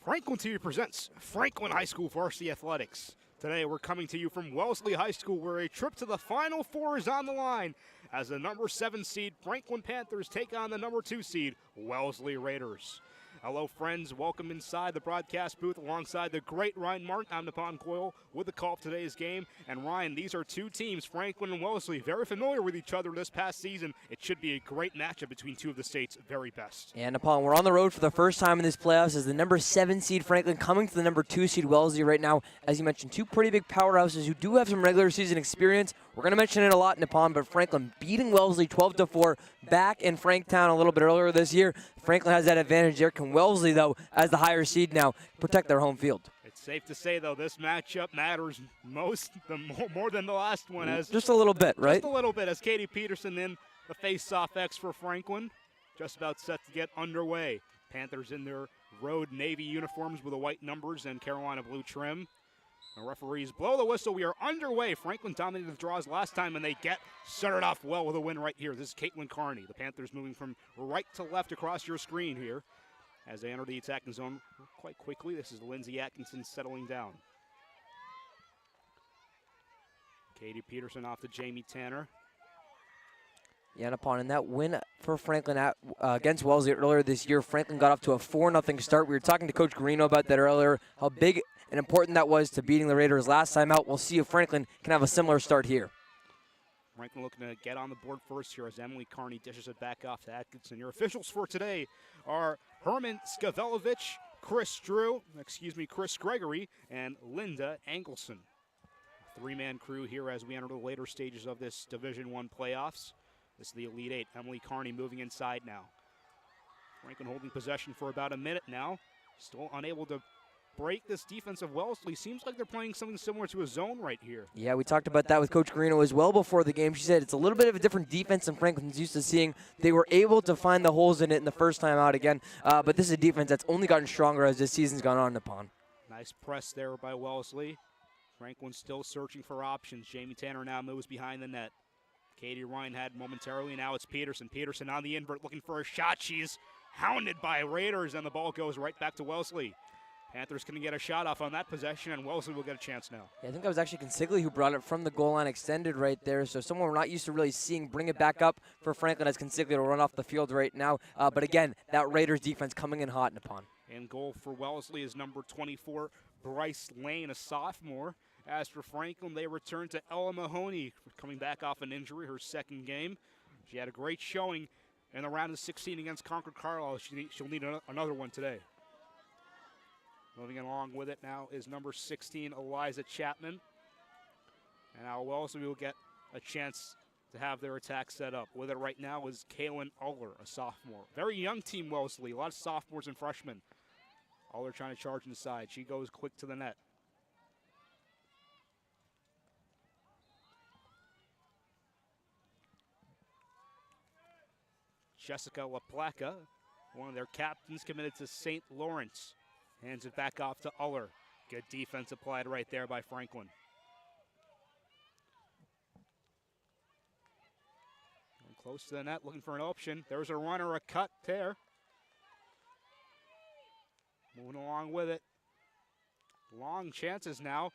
Franklin TV presents Franklin High School Varsity Athletics. Today we're coming to you from Wellesley High School, where a trip to the Final Four is on the line as the number 7 seed Franklin Panthers take on the number 2 seed Wellesley Raiders. Hello friends, welcome inside the broadcast booth alongside the great Ryan Martin. I'm Nippon Coyle with the call of today's game. And Ryan, these are two teams, Franklin and Wellesley, very familiar with each other this past season. It should be a great matchup between two of the state's very best. And Nippon, we're on the road for the first time in this playoffs as the number 7 seed Franklin coming to the number 2 seed Wellesley right now. As you mentioned, two pretty big powerhouses who do have some regular season experience. We're going to mention it a lot, Nippon, but Franklin beating Wellesley 12-4 back in Franktown a little bit earlier this year. Franklin has that advantage there. Can Wellesley, though, as the higher seed now, protect their home field? It's safe to say, though, this matchup matters more than the last one. Just a little bit, right? Just a little bit, as Katie Peterson in the face-off X for Franklin. Just about set to get underway. Panthers in their road navy uniforms with the white numbers and Carolina blue trim. The referees blow the whistle. We are underway. Franklin dominated the draws last time, and they started off well with a win right here. This is Caitlin Carney. The Panthers moving from right to left across your screen here as they enter the attacking zone quite quickly. This is Lindsay Atkinson settling down. Katie Peterson off to Jamie Tanner. Yeah, Nippon, in that win for Franklin against Wellesley earlier this year, Franklin got off to a 4-0 start. We were talking to Coach Garino about that earlier, how big and important that was to beating the Raiders last time out. We'll see if Franklin can have a similar start here. Franklin looking to get on the board first here as Emily Carney dishes it back off to Atkinson. Your officials for today are Herman Skavelovich, Chris Gregory, and Linda Engelson. Three-man crew here as we enter the later stages of this Division I playoffs. This is the Elite Eight. Emily Carney moving inside now. Franklin holding possession for about a minute now. Still unable to break this defense of Wellesley. Seems like they're playing something similar to a zone right here. Yeah, we talked about that with Coach Garino as well before the game. She said it's a little bit of a different defense than Franklin's used to seeing. They were able to find the holes in it in the first time out again, but this is a defense that's only gotten stronger as this season's gone on, Nippon. Nice press there by Wellesley. Franklin still searching for options. Jamie Tanner now moves behind the net. Katie Ryan had momentarily, now it's Peterson. Peterson on the invert looking for a shot. She's hounded by Raiders, and the ball goes right back to Wellesley. Panthers can get a shot off on that possession, and Wellesley will get a chance now. Yeah, I think that was actually Consigli who brought it from the goal line extended right there. So someone we're not used to really seeing bring it back up for Franklin as Consigli will run off the field right now. But again, that Raiders defense coming in hot, Nippon. And goal for Wellesley is number 24, Bryce Lane, a sophomore. As for Franklin, they return to Ella Mahoney, coming back off an injury, her second game. She had a great showing in the round of 16 against Concord Carlisle. She'll need another one today. Moving along with it now is number 16, Eliza Chapman. And now Wellesley will get a chance to have their attack set up. With it right now is Kaylin Uller, a sophomore. Very young team, Wellesley. A lot of sophomores and freshmen. Uller trying to charge inside. She goes quick to the net. Jessica LaPlaca, one of their captains, committed to St. Lawrence. Hands it back off to Uller. Good defense applied right there by Franklin. Going close to the net, looking for an option. There's a runner, a cut there. Moving along with it. Long chances now.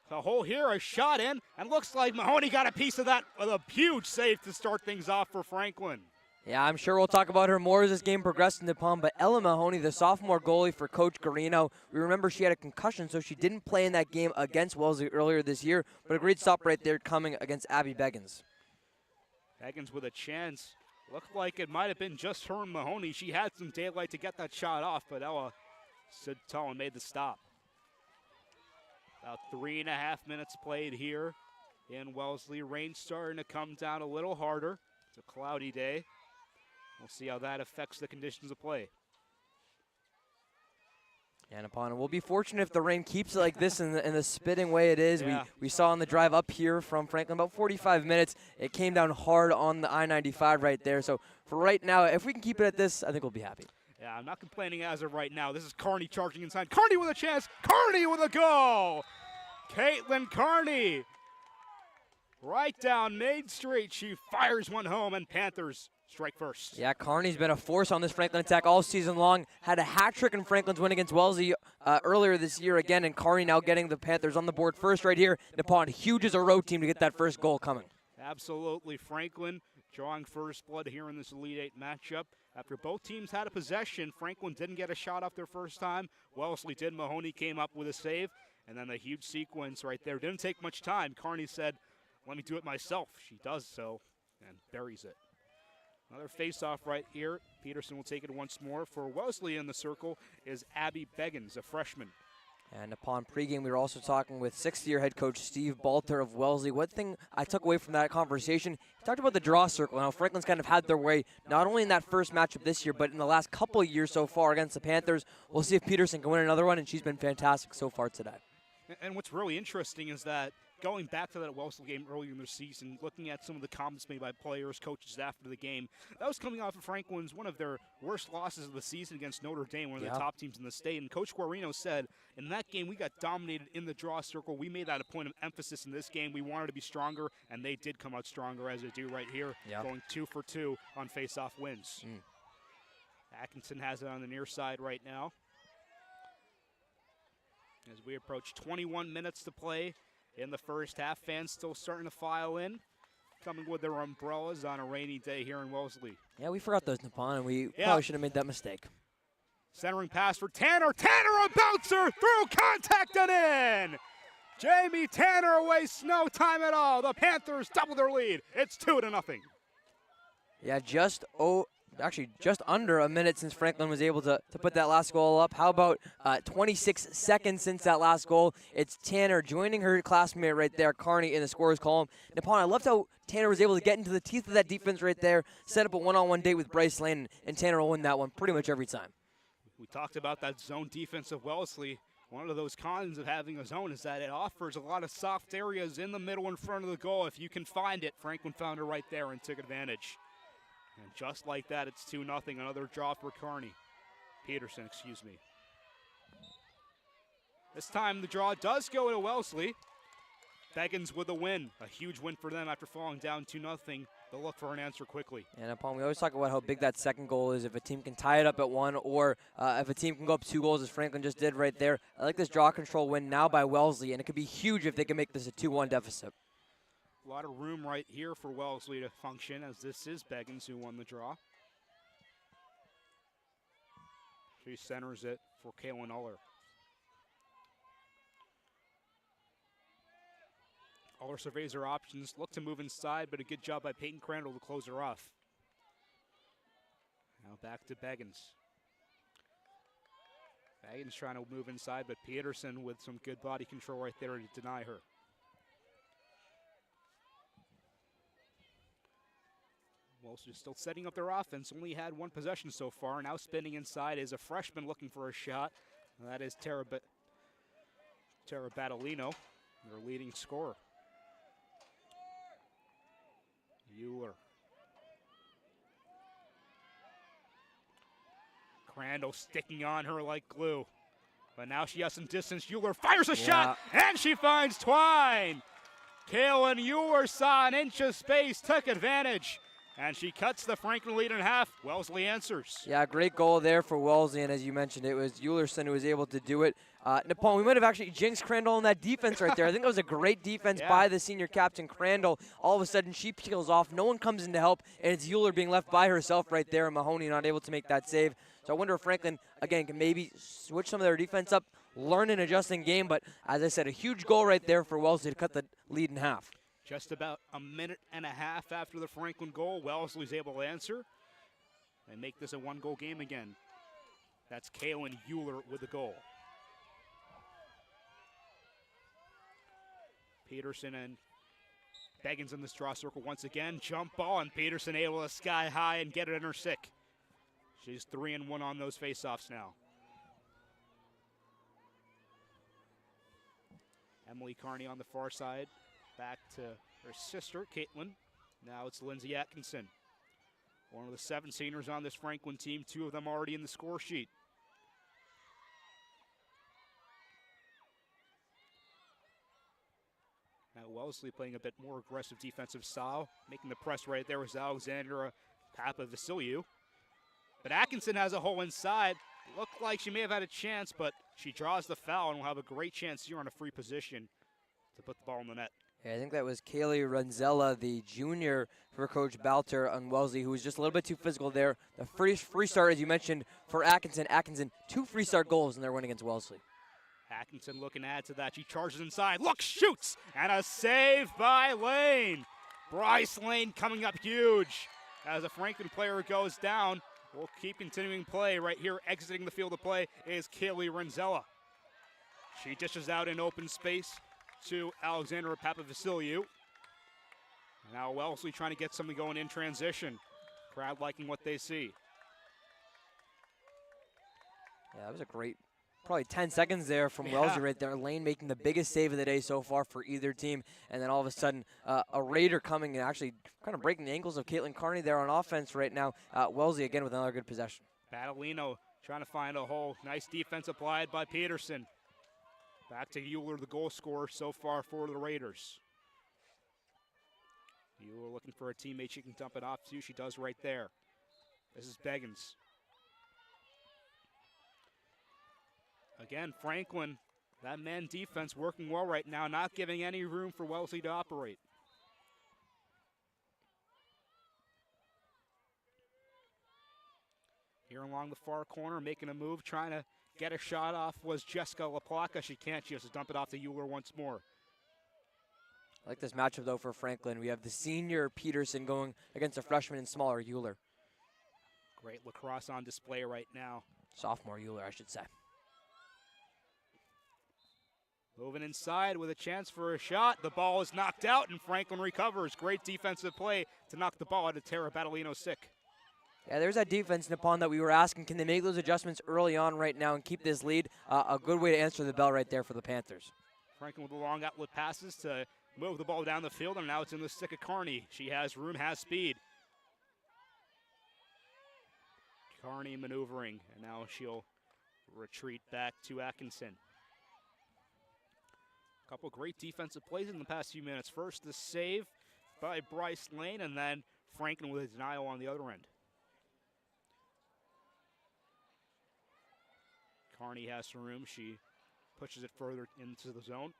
The hole here, a shot in, and looks like Mahoney got a piece of that with a huge save to start things off for Franklin. Yeah, I'm sure we'll talk about her more as this game progresses, Nippon, but Ella Mahoney, the sophomore goalie for Coach Garino, we remember she had a concussion, so she didn't play in that game against Wellesley earlier this year, but a great stop right there coming against Abby Beggins. Beggins with a chance. Looked like it might have been just her and Mahoney. She had some daylight to get that shot off, but Ella stood tall and made the stop. About 3.5 minutes played here in Wellesley. Rain starting to come down a little harder. It's a cloudy day. We'll see how that affects the conditions of play. And upon we'll be fortunate if the rain keeps it like this in the spitting way it is. Yeah. We saw on the drive up here from Franklin about 45 minutes. It came down hard on the I-95 right there. So for right now, if we can keep it at this, I think we'll be happy. Yeah, I'm not complaining as of right now. This is Carney charging inside. Carney with a chance. Carney with a goal. Caitlin Carney right down Main Street. She fires one home, and Panthers strike first. Yeah, Kearney's been a force on this Franklin attack all season long. Had a hat trick in Franklin's win against Wellesley earlier this year again, and Kearney now getting the Panthers on the board first right here. Nippon, huge as a road team to get that first goal coming. Absolutely. Franklin drawing first blood here in this Elite Eight matchup. After both teams had a possession, Franklin didn't get a shot off their first time. Wellesley did. Mahoney came up with a save, and then the huge sequence right there. Didn't take much time. Kearney said, let me do it myself. She does so and buries it. Another face-off right here. Peterson will take it once more. For Wellesley in the circle is Abby Beggins, a freshman. And upon pregame, we were also talking with sixth-year head coach Steve Balter of Wellesley. One thing I took away from that conversation, he talked about the draw circle and how Franklin's kind of had their way, not only in that first matchup this year, but in the last couple of years so far against the Panthers. We'll see if Peterson can win another one, and she's been fantastic so far today. And what's really interesting is that going back to that Wellesley game earlier in the season, looking at some of the comments made by players, coaches after the game, that was coming off of Franklin's one of their worst losses of the season against Notre Dame, one of the top teams in the state. And Coach Guarino said, in that game, we got dominated in the draw circle. We made that a point of emphasis in this game. We wanted to be stronger, and they did come out stronger, as they do right here, going 2 for 2 on face-off wins. Atkinson has it on the near side right now. As we approach 21 minutes to play in the first half, fans still starting to file in, coming with their umbrellas on a rainy day here in Wellesley. Yeah, we forgot those, Nippon, and we probably should have made that mistake. Centering pass for Tanner. Tanner, a bouncer through contact and in. Jamie Tanner wastes no time at all. The Panthers double their lead. It's 2-0. Yeah, just under a minute since Franklin was able to put that last goal up. How about 26 seconds since that last goal? It's Tanner joining her classmate right there, Kearney, in the scorer's column. Nippon, I loved how Tanner was able to get into the teeth of that defense right there, set up a one-on-one date with Bryce Lane, and Tanner will win that one pretty much every time. We talked about that zone defense of Wellesley. One of those cons of having a zone is that it offers a lot of soft areas in the middle in front of the goal. If you can find it, Franklin found it right there and took advantage. And just like that, it's 2-0. Another draw for Kearney. Peterson, excuse me. This time the draw does go to Wellesley. Beggins with a win. A huge win for them after falling down 2-0. They'll look for an answer quickly. And upon, we always talk about how big that second goal is if a team can tie it up at 1 or if a team can go up 2 goals as Franklin just did right there. I like this draw control win now by Wellesley, and it could be huge if they can make this a 2-1 deficit. A lot of room right here for Wellesley to function, as this is Beggins who won the draw. She centers it for Kaylin Uller. Uller surveys her options, look to move inside, but a good job by Peyton Crandall to close her off. Now back to Beggins. Beggins trying to move inside, but Peterson with some good body control right there to deny her. Wellesley still setting up their offense. Only had one possession so far. Now spinning inside is a freshman looking for a shot. And that is Tara Battolino, their leading scorer. Euler. Crandall sticking on her like glue. But now she has some distance. Euler fires a shot, and she finds Twine. Kaylin Euler saw an inch of space, took advantage. And she cuts the Franklin lead in half. Wellesley answers. Yeah, great goal there for Wellesley, and as you mentioned, it was Eulerson who was able to do it. Nippon, we might have actually jinxed Crandall in that defense right there. I think that was a great defense by the senior captain, Crandall. All of a sudden, she peels off. No one comes in to help, and it's Euler being left by herself right there, and Mahoney not able to make that save. So I wonder if Franklin, again, can maybe switch some of their defense up, learn and adjust in game. But as I said, a huge goal right there for Wellesley to cut the lead in half. Just about a minute and a half after the Franklin goal, Wellesley's able to answer and make this a one-goal game again. That's Kaylin Euler with the goal. Peterson and Beggins in this draw circle once again. Jump ball, and Peterson able to sky high and get it in her sick. She's 3-1 on those faceoffs now. Emily Kearney on the far side. Back to her sister, Caitlin. Now it's Lindsay Atkinson. One of the 7 seniors on this Franklin team, 2 of them already in the score sheet. Now Wellesley playing a bit more aggressive defensive style. Making the press right there was Alexandra Papavasiliou. But Atkinson has a hole inside. Looked like she may have had a chance, but she draws the foul and will have a great chance here on a free position to put the ball in the net. Yeah, I think that was Kaylee Ranzella, the junior for Coach Balter on Wellesley, who was just a little bit too physical there. The free start, as you mentioned, for Atkinson. Atkinson, 2 free start goals in their win against Wellesley. Atkinson looking to add to that. She charges inside. Look, shoots! And a save by Lane. Bryce Lane coming up huge. As a Franklin player goes down, we'll keep continuing play. Right here, exiting the field of play, is Kaylee Ranzella. She dishes out in open space to Alexandra Papavasiliou. Now Wellesley trying to get something going in transition. Crowd liking what they see. Yeah, that was a great, probably 10 seconds there from Wellesley right there. Lane making the biggest save of the day so far for either team. And then all of a sudden, a Raider coming and actually kind of breaking the ankles of Caitlin Carney there on offense right now. Wellesley again with another good possession. Battolino trying to find a hole. Nice defense applied by Peterson. Back to Euler, the goal scorer so far for the Raiders. Euler looking for a teammate she can dump it off to. She does right there. This is Beggins. Again, Franklin, that man defense working well right now, not giving any room for Wellesley to operate. Here along the far corner, making a move, trying to get a shot off was Jessica LaPlaca. She can't. She has to dump it off to Euler once more. I like this matchup, though, for Franklin. We have the senior Peterson going against a freshman and smaller Euler. Great lacrosse on display right now. Sophomore Euler, I should say. Moving inside with a chance for a shot. The ball is knocked out, and Franklin recovers. Great defensive play to knock the ball out of Tara Battolino sick. Yeah, there's that defense, Nippon, that we were asking. Can they make those adjustments early on right now and keep this lead? A good way to answer the bell right there for the Panthers. Franklin with the long outlet passes to move the ball down the field, and now it's in the stick of Carney. She has room, has speed. Carney maneuvering, and now she'll retreat back to Atkinson. A couple great defensive plays in the past few minutes. First, the save by Bryce Lane, and then Franklin with a denial on the other end. Carney has some room. She pushes it further into the zone.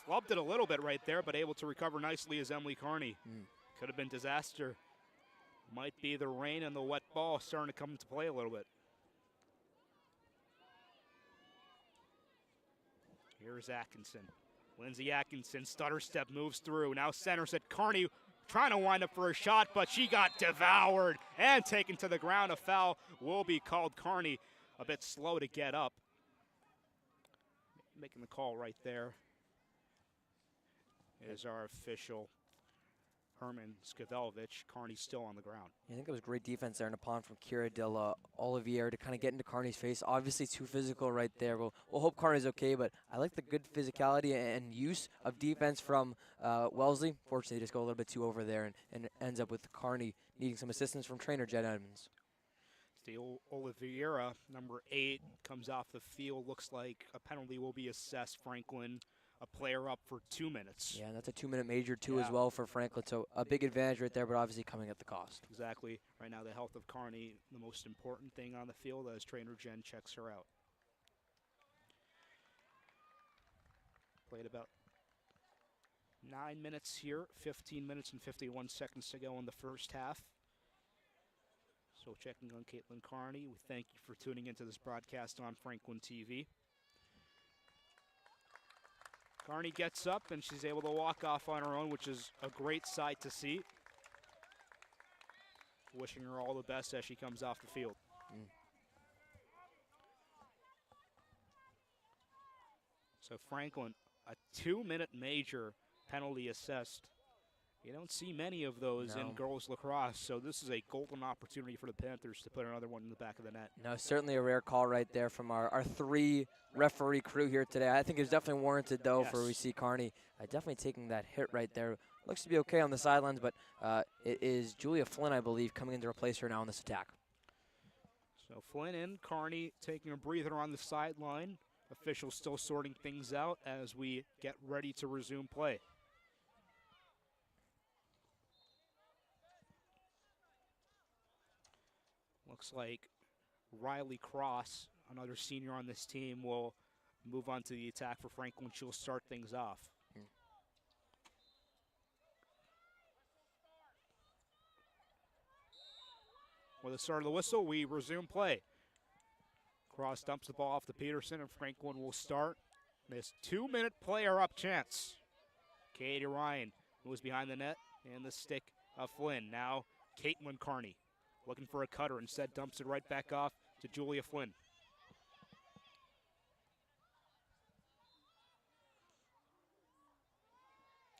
Flubbed it a little bit right there, but able to recover nicely is Emily Carney. Could have been disaster. Might be the rain and the wet ball starting to come into play a little bit. Here's Atkinson. Lindsay Atkinson, stutter step, moves through. Now centers it. Carney trying to wind up for a shot, but she got devoured and taken to the ground. A foul will be called. Carney a bit slow to get up. Making the call right there is our official, Herman Skavelovich. Carney still on the ground. I think it was great defense there in the pond from Kira de la Olivier to kind of get into Carney's face. Obviously too physical right there. We'll hope Carney's okay, but I like the good physicality and use of defense from Wellesley. Fortunately, they just go a little bit too over there and ends up with Carney needing some assistance from trainer Jed Edmonds. Oliveira, number 8, comes off the field. Looks like a penalty will be assessed. Franklin, a player up for 2 minutes. Yeah, and that's a 2-minute major too as well for Franklin. So a big advantage right there, but obviously coming at the cost. Exactly. Right now, the health of Carney, the most important thing on the field as trainer Jen checks her out. Played about 9 minutes here, 15 minutes and 51 seconds to go in the first half. So checking on Caitlin Carney, we thank you for tuning into this broadcast on Franklin TV. Carney gets up and she's able to walk off on her own, which is a great sight to see. Wishing her all the best as she comes off the field. So Franklin, a 2-minute major penalty assessed. You don't see many of those in girls lacrosse, so this is a golden opportunity for the Panthers to put another one in the back of the net. No, certainly a rare call right there from our 3 referee crew here today. I think it's definitely warranted, though, for we see Carney definitely taking that hit right there. Looks to be okay on the sidelines, but it is Julia Flynn, I believe, coming in to replace her now in this attack. So Flynn in, Carney taking a breather on the sideline. Officials still sorting things out as we get ready to resume play. Looks like Riley Cross, another senior on this team, will move on to the attack for Franklin. She'll start things off. With the start of the whistle, we resume play. Cross dumps the ball off to Peterson, and Franklin will start this 2-minute player-up chance. Katie Ryan moves behind the net, and the stick of Flynn. Now Caitlin Carney looking for a cutter, instead dumps it right back off to Julia Flynn.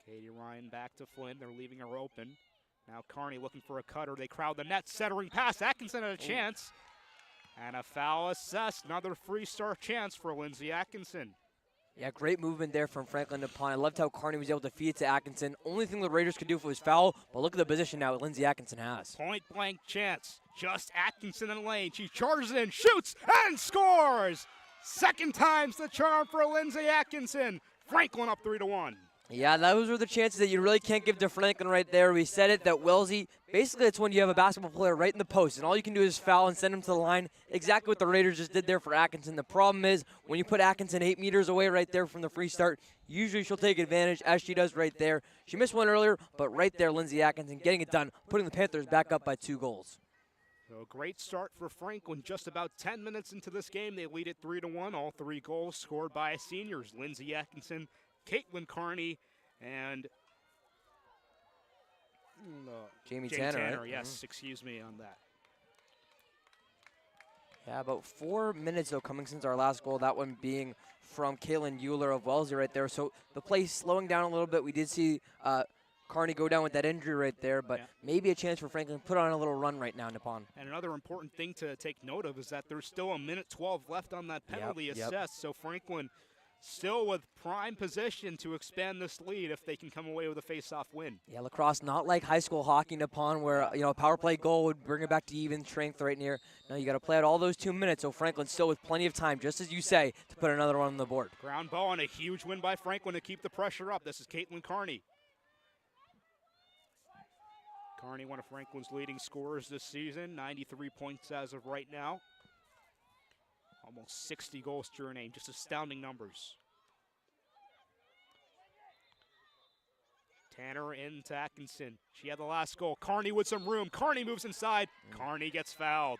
Katie Ryan back to Flynn. They're leaving her open. Now Carney looking for a cutter. They crowd the net, centering pass. Atkinson had a chance. And a foul assessed. Another free start chance for Lindsay Atkinson. Yeah, great movement there from Franklin Nippon. I loved how Carney was able to feed it to Atkinson. Only thing the Raiders could do if it was foul, but look at the position now that Lindsay Atkinson has. Point blank chance. Just Atkinson in the lane. She charges in, shoots, and scores! Second time's the charm for Lindsay Atkinson. Franklin up 3-1. Yeah, those were the chances that you really can't give to Franklin right there. We said it that Wellesley, basically it's when you have a basketball player right in the post, and all you can do is foul and send him to the line. Exactly what the Raiders just did there for Atkinson. The problem is when you put Atkinson 8 meters away right there from the free start, usually she'll take advantage, as she does right there. She missed one earlier, but right there, Lindsay Atkinson getting it done, putting the Panthers back up by 2 goals. So great start for Franklin. Just about 10 minutes into this game, they lead it 3-1. All 3 goals scored by seniors. Lindsay Atkinson, Caitlin Carney, and Jamie Tanner, right? Yes, excuse me on that. Yeah, about 4 minutes, though, coming since our last goal, that one being from Kaylin Euler of Wellesley right there. So the play slowing down a little bit. We did see Carney go down with that injury right there, but maybe a chance for Franklin to put on a little run right now, Nippon. And another important thing to take note of is that there's still 1:12 left on that penalty assessed. So Franklin still with prime position to expand this lead if they can come away with a face-off win. Yeah, lacrosse, not like high school hockey, Nippon, where a power play goal would bring it back to even strength right near. No, you got to play out all those 2 minutes, so Franklin still with plenty of time, just as you say, to put another one on the board. Ground ball and a huge win by Franklin to keep the pressure up. This is Caitlin Carney. Carney, one of Franklin's leading scorers this season, 93 points as of right now. Almost 60 goals to her name, just astounding numbers. Tanner into Atkinson. She had the last goal. Carney with some room. Carney moves inside. Carney gets fouled.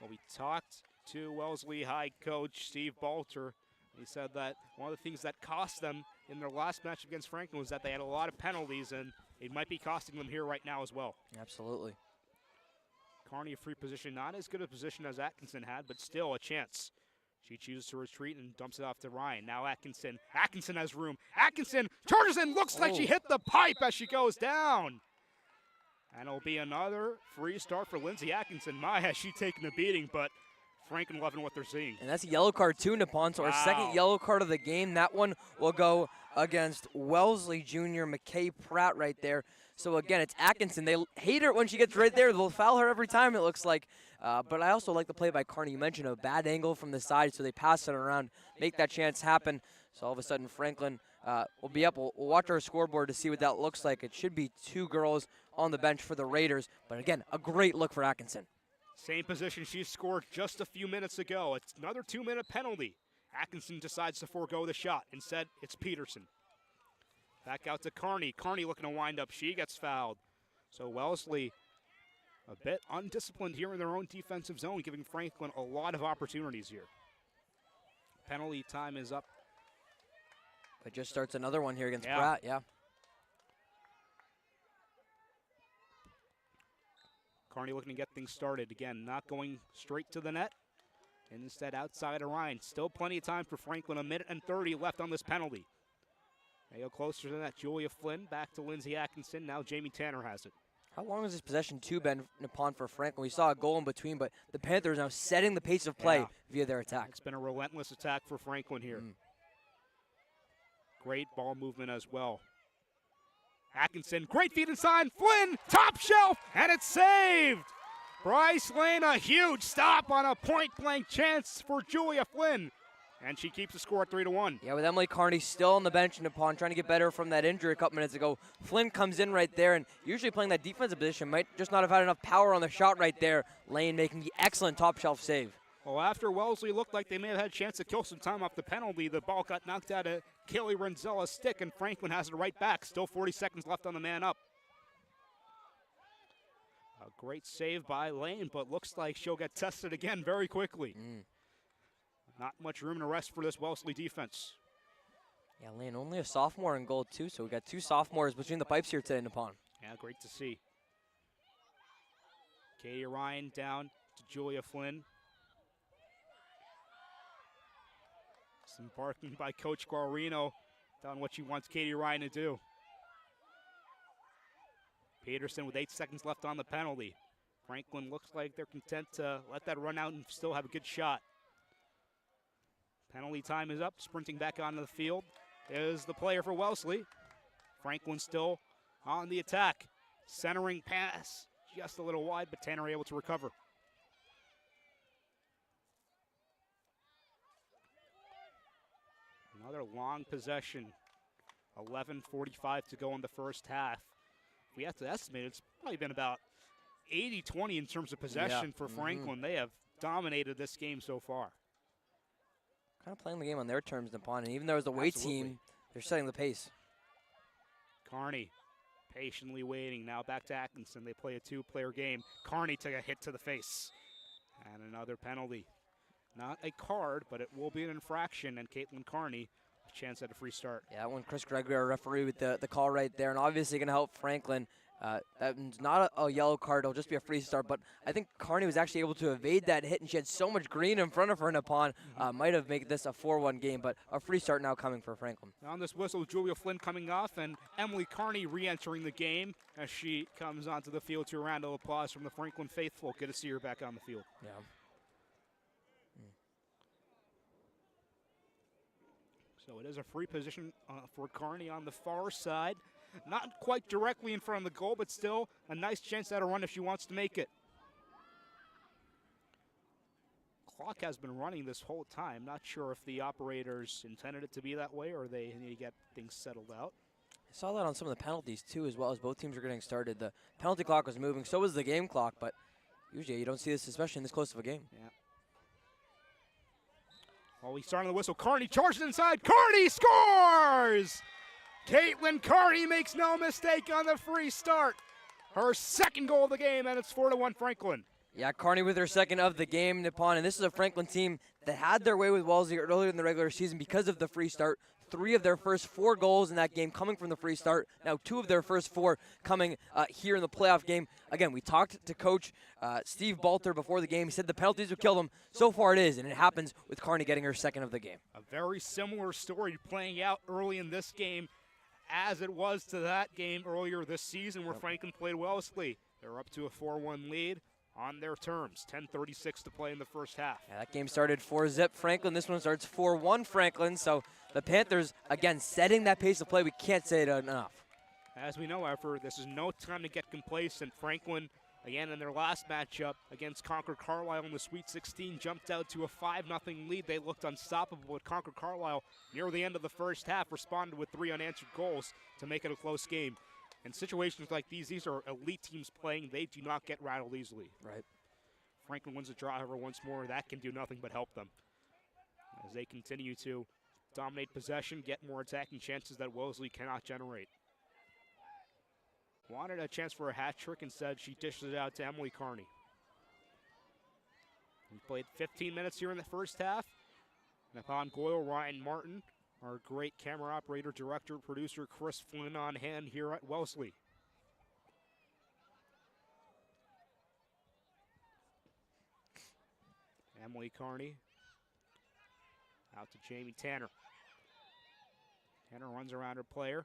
Well, we talked to Wellesley High coach Steve Balter. He said that one of the things that cost them in their last match against Franklin was that they had a lot of penalties, and it might be costing them here right now as well. Absolutely. Carney a free position, not as good a position as Atkinson had, but still a chance. She chooses to retreat and dumps it off to Ryan. Now Atkinson. Atkinson has room. Atkinson charges in, looks like she hit the pipe as she goes down. And it'll be another free start for Lindsay Atkinson. My, has she taken a beating, but Franklin loving what they're seeing. And that's a yellow card too, Nippon. So our second yellow card of the game. That one will go against Wellesley Junior McKay Pratt right there. So again, it's Atkinson. They hate her when she gets right there. They'll foul her every time, it looks like. But I also like the play by Carney. You mentioned a bad angle from the side, so they pass it around, make that chance happen. So all of a sudden, Franklin will be up. We'll watch our scoreboard to see what that looks like. It should be 2 girls on the bench for the Raiders. But again, a great look for Atkinson. Same position she scored just a few minutes ago. It's another 2-minute penalty. Atkinson decides to forego the shot. Instead, it's Peterson. Back out to Carney. Carney looking to wind up. She gets fouled. So Wellesley a bit undisciplined here in their own defensive zone, giving Franklin a lot of opportunities here. Penalty time is up. It just starts another one here against Pratt, Carney looking to get things started. Again, not going straight to the net. And instead outside of Ryan. Still plenty of time for Franklin. 1:30 left on this penalty. They go closer to that. Julia Flynn back to Lindsay Atkinson. Now Jamie Tanner has it. How long has this possession been upon for Franklin? We saw a goal in between, but the Panthers now setting the pace of play via their attack. It's been a relentless attack for Franklin here. Great ball movement as well. Atkinson, great feed inside. Flynn, top shelf, and it's saved. Bryce Lane, a huge stop on a point-blank chance for Julia Flynn. And she keeps the score at 3-1. Yeah, with Emily Carney still on the bench in Nippon, trying to get better from that injury a couple minutes ago. Flynn comes in right there, and usually playing that defensive position, might just not have had enough power on the shot right there. Lane making the excellent top shelf save. Well, after Wellesley looked like they may have had a chance to kill some time off the penalty, the ball got knocked out of Kaylee Renzella's stick, and Franklin has it right back. Still 40 seconds left on the man up. A great save by Lane, but looks like she'll get tested again very quickly. Not much room to rest for this Wellesley defense. Yeah, Lane only a sophomore in goal too, so we got 2 sophomores between the pipes here today in Nippon. Yeah, great to see. Katie Ryan down to Julia Flynn. Some barking by Coach Guarino on what she wants Katie Ryan to do. Peterson with 8 seconds left on the penalty. Franklin looks like they're content to let that run out and still have a good shot. Penalty time is up. Sprinting back onto the field is the player for Wellesley. Franklin still on the attack. Centering pass just a little wide, but Tanner able to recover. Another long possession. 11:45 to go in the first half. We have to estimate it's probably been about 80-20 in terms of possession for Franklin. They have dominated this game so far. Kind of playing the game on their terms, Nippon, and even though it's a away team, they're setting the pace. Carney patiently waiting. Now back to Atkinson. They play a 2-player game. Carney took a hit to the face. And another penalty. Not a card, but it will be an infraction, and Caitlin Carney a chance at a free start. Yeah, that one, Chris Gregory, our referee, with the call right there, and obviously going to help Franklin. That's not a yellow card, it'll just be a free start, but I think Carney was actually able to evade that hit, and she had so much green in front of her, Nippon, might have made this a 4-1 game, but a free start now coming for Franklin. On this whistle, Julia Flynn coming off, and Emily Carney re-entering the game as she comes onto the field to a round of applause from the Franklin faithful. Good to see her back on the field. Yeah. So it is a free position for Carney on the far side. Not quite directly in front of the goal, but still a nice chance at a run if she wants to make it. Clock has been running this whole time. Not sure if the operators intended it to be that way or they need to get things settled out. I saw that on some of the penalties too, as well as both teams are getting started. The penalty clock was moving, so was the game clock, but usually you don't see this, especially in this close of a game. Yeah. Well, we start on the whistle. Carney charges inside. Carney scores! Caitlin Carney makes no mistake on the free start. Her second goal of the game, and it's 4-1 Franklin. Yeah, Carney with her second of the game, Nippon, and this is a Franklin team that had their way with Wellesley earlier in the regular season because of the free start. 3 of their first 4 goals in that game coming from the free start. Now 2 of their first 4 coming here in the playoff game. Again, we talked to Coach Steve Balter before the game. He said the penalties would kill them. So far it is, and it happens with Carney getting her second of the game. A very similar story playing out early in this game as it was to that game earlier this season where Franklin played Wellesley. They're up to a 4-1 lead on their terms. 10:36 to play in the first half. Yeah, that game started 4-0 Franklin. This one starts 4-1 Franklin. So the Panthers, again, setting that pace of play. We can't say it enough. As we know, however, this is no time to get complacent. Franklin, again, in their last matchup against Concord Carlisle in the Sweet 16, jumped out to a 5-0 lead. They looked unstoppable, but Concord Carlisle, near the end of the first half, responded with 3 unanswered goals to make it a close game. In situations like these are elite teams playing. They do not get rattled easily. Right. Franklin wins the draw, however, once more. That can do nothing but help them as they continue to dominate possession, get more attacking chances that Wellesley cannot generate. Wanted a chance for a hat trick. Instead, she dishes it out to Emily Carney. We played 15 minutes here in the first half. Nathan Goyle, Ryan Martin, our great camera operator, director, producer Chris Flynn on hand here at Wellesley. Emily Carney out to Jamie Tanner. Tanner runs around her player.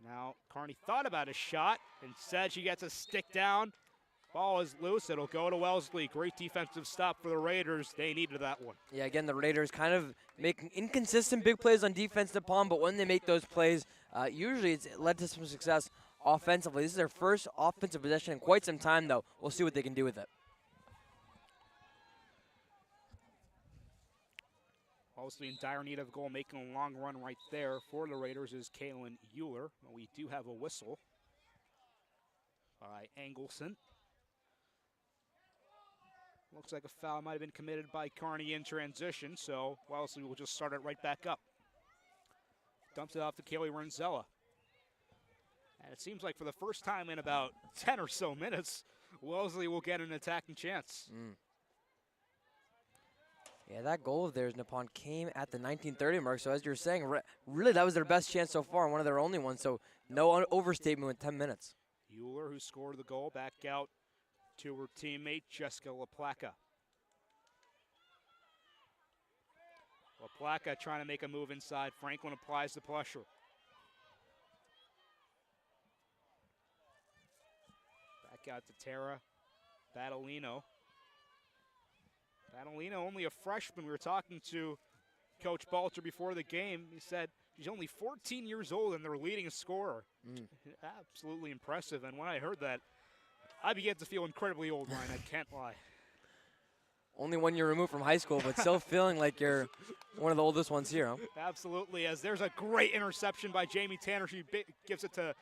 Now Carney thought about a shot. Instead, she gets a stick down. Ball is loose. It'll go to Wellesley. Great defensive stop for the Raiders. They needed that one. Yeah, again, the Raiders kind of making inconsistent big plays on defense, Nippon, but when they make those plays, usually it's led to some success offensively. This is their first offensive possession in quite some time, though. We'll see what they can do with it. Wellesley in dire need of a goal, making a long run right there for the Raiders is Kalen Euler. We do have a whistle by Engelson. Looks like a foul might have been committed by Kearney in transition, so Wellesley will just start it right back up. Dumps it off to Kaylee Renzella. And it seems like for the first time in about 10 or so minutes, Wellesley will get an attacking chance. Yeah, that goal of theirs, Nippon, came at the 1930 mark. So as you were saying, really that was their best chance so far and one of their only ones. So no overstatement with 10 minutes. Euler, who scored the goal, back out to her teammate, Jessica LaPlaca. LaPlaca trying to make a move inside. Franklin applies the pressure. Back out to Tara Battolino. Battolino, only a freshman. We were talking to Coach Balter before the game. He said she's only 14 years old and they're leading a scorer. Absolutely impressive. And when I heard that, I began to feel incredibly old, Ryan. I can't lie. Only 1 year removed from high school, but still feeling like you're one of the oldest ones here, huh? Absolutely, as there's a great interception by Jamie Tanner. She gives it to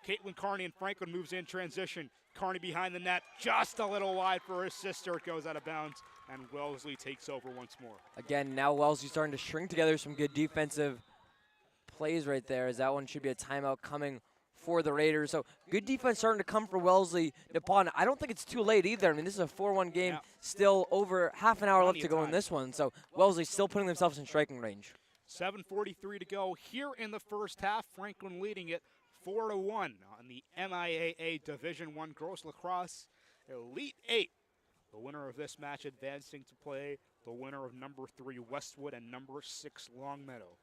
Caitlin Kearney, and Franklin moves in transition. Kearney behind the net, just a little wide for his sister. It goes out of bounds, and Wellesley takes over once more. Again, now Wellesley starting to string together some good defensive plays right there, as that one should be a timeout coming for the Raiders. So good defense starting to come for Wellesley. Nippon, I don't think it's too late either. I mean, this is a 4-1 game, still over half an hour left to go in this one. So Wellesley still putting themselves in striking range. 7:43 to go here in the first half. Franklin leading it 4-1 on the MIAA Division I Girls Lacrosse Elite 8. The winner of this match advancing to play the winner of number 3 Westwood and number 6 Longmeadow.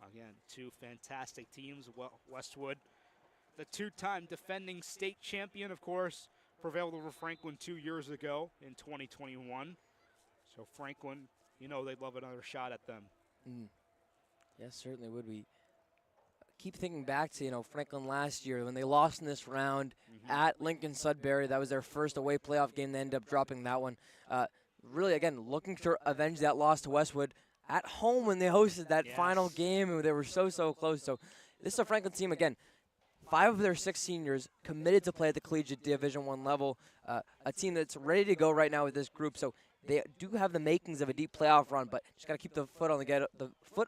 Again, two fantastic teams. Westwood, the two-time defending state champion, of course, prevailed over Franklin 2 years ago in 2021. So Franklin, you know they'd love another shot at them. Yes, certainly would. We keep thinking back to, Franklin last year when they lost in this round at Lincoln Sudbury. That was their first away playoff game. They ended up dropping that one. Really, again, looking to avenge that loss to Westwood at home when they hosted that final game, and they were so close. So this is a Franklin team, again, 5 of their 6 seniors committed to play at the collegiate Division I level, a team that's ready to go right now with this group. So they do have the makings of a deep playoff run, but just got to keep the foot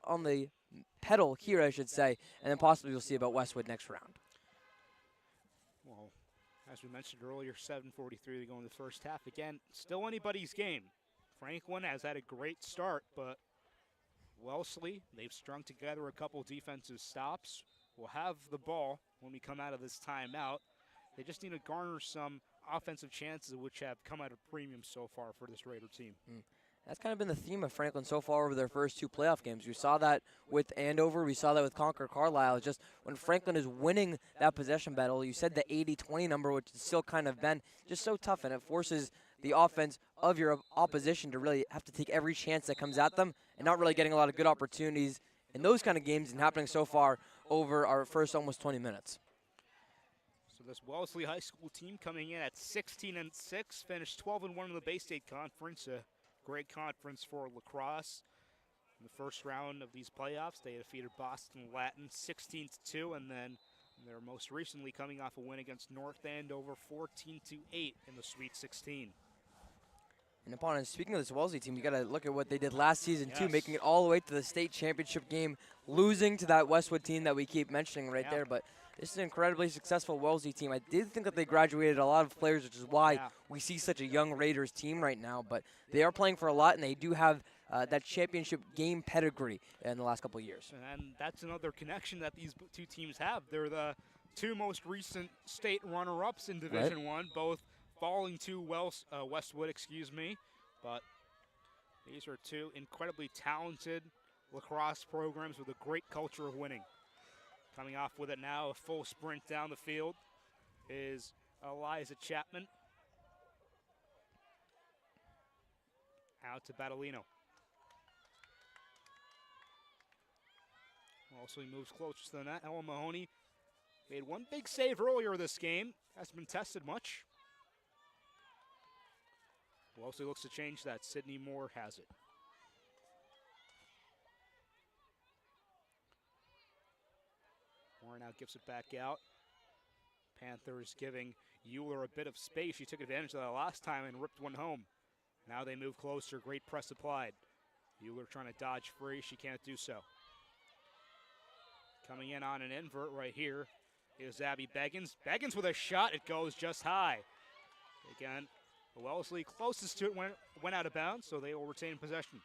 on the pedal here, I should say, and then possibly we'll see about Westwood next round. Well, as we mentioned earlier, 7:43 to go in the first half. Again, still anybody's game. Franklin has had a great start, but Wellesley, they've strung together a couple defensive stops. We'll have the ball when we come out of this timeout. They just need to garner some offensive chances, which have come at a premium so far for this Raider team. That's kind of been the theme of Franklin so far over their first 2 playoff games. We saw that with Andover. We saw that with Concord Carlisle. It's just when Franklin is winning that possession battle, you said the 80-20 number, which has still kind of been just so tough, and it forces the offense of your opposition to really have to take every chance that comes at them and not really getting a lot of good opportunities in those kind of games, and happening so far over our first almost 20 minutes. So this Wellesley High School team coming in at 16-6, finished 12-1 in the Bay State Conference. A great conference for lacrosse. In the first round of these playoffs, they defeated Boston Latin 16-2, and then they're most recently coming off a win against North Andover 14-8 in the Sweet 16. And speaking of this Wellesley team, you got to look at what they did last season too, making it all the way to the state championship game, losing to that Westwood team that we keep mentioning right there. But this is an incredibly successful Wellesley team. I did think that they graduated a lot of players, which is why we see such a young Raiders team right now. But they are playing for a lot, and they do have that championship game pedigree in the last couple of years. And that's another connection that these two teams have. They're the 2 most recent state runner-ups in Division I, both falling to Westwood, but these are 2 incredibly talented lacrosse programs with a great culture of winning. Coming off with it now, a full sprint down the field is Eliza Chapman. Out to Battolino. Also, he moves closer to the net. Ella Mahoney made one big save earlier this game. Hasn't been tested much. Wellesley looks to change that. Sydney Moore has it. Moore now gives it back out. Panthers giving Euler a bit of space. She took advantage of that last time and ripped one home. Now they move closer. Great press applied. Euler trying to dodge free. She can't do so. Coming in on an invert right here is Abby Beggins. Beggins with a shot. It goes just high. Again, Wellesley closest to it went out of bounds, so they will retain possession.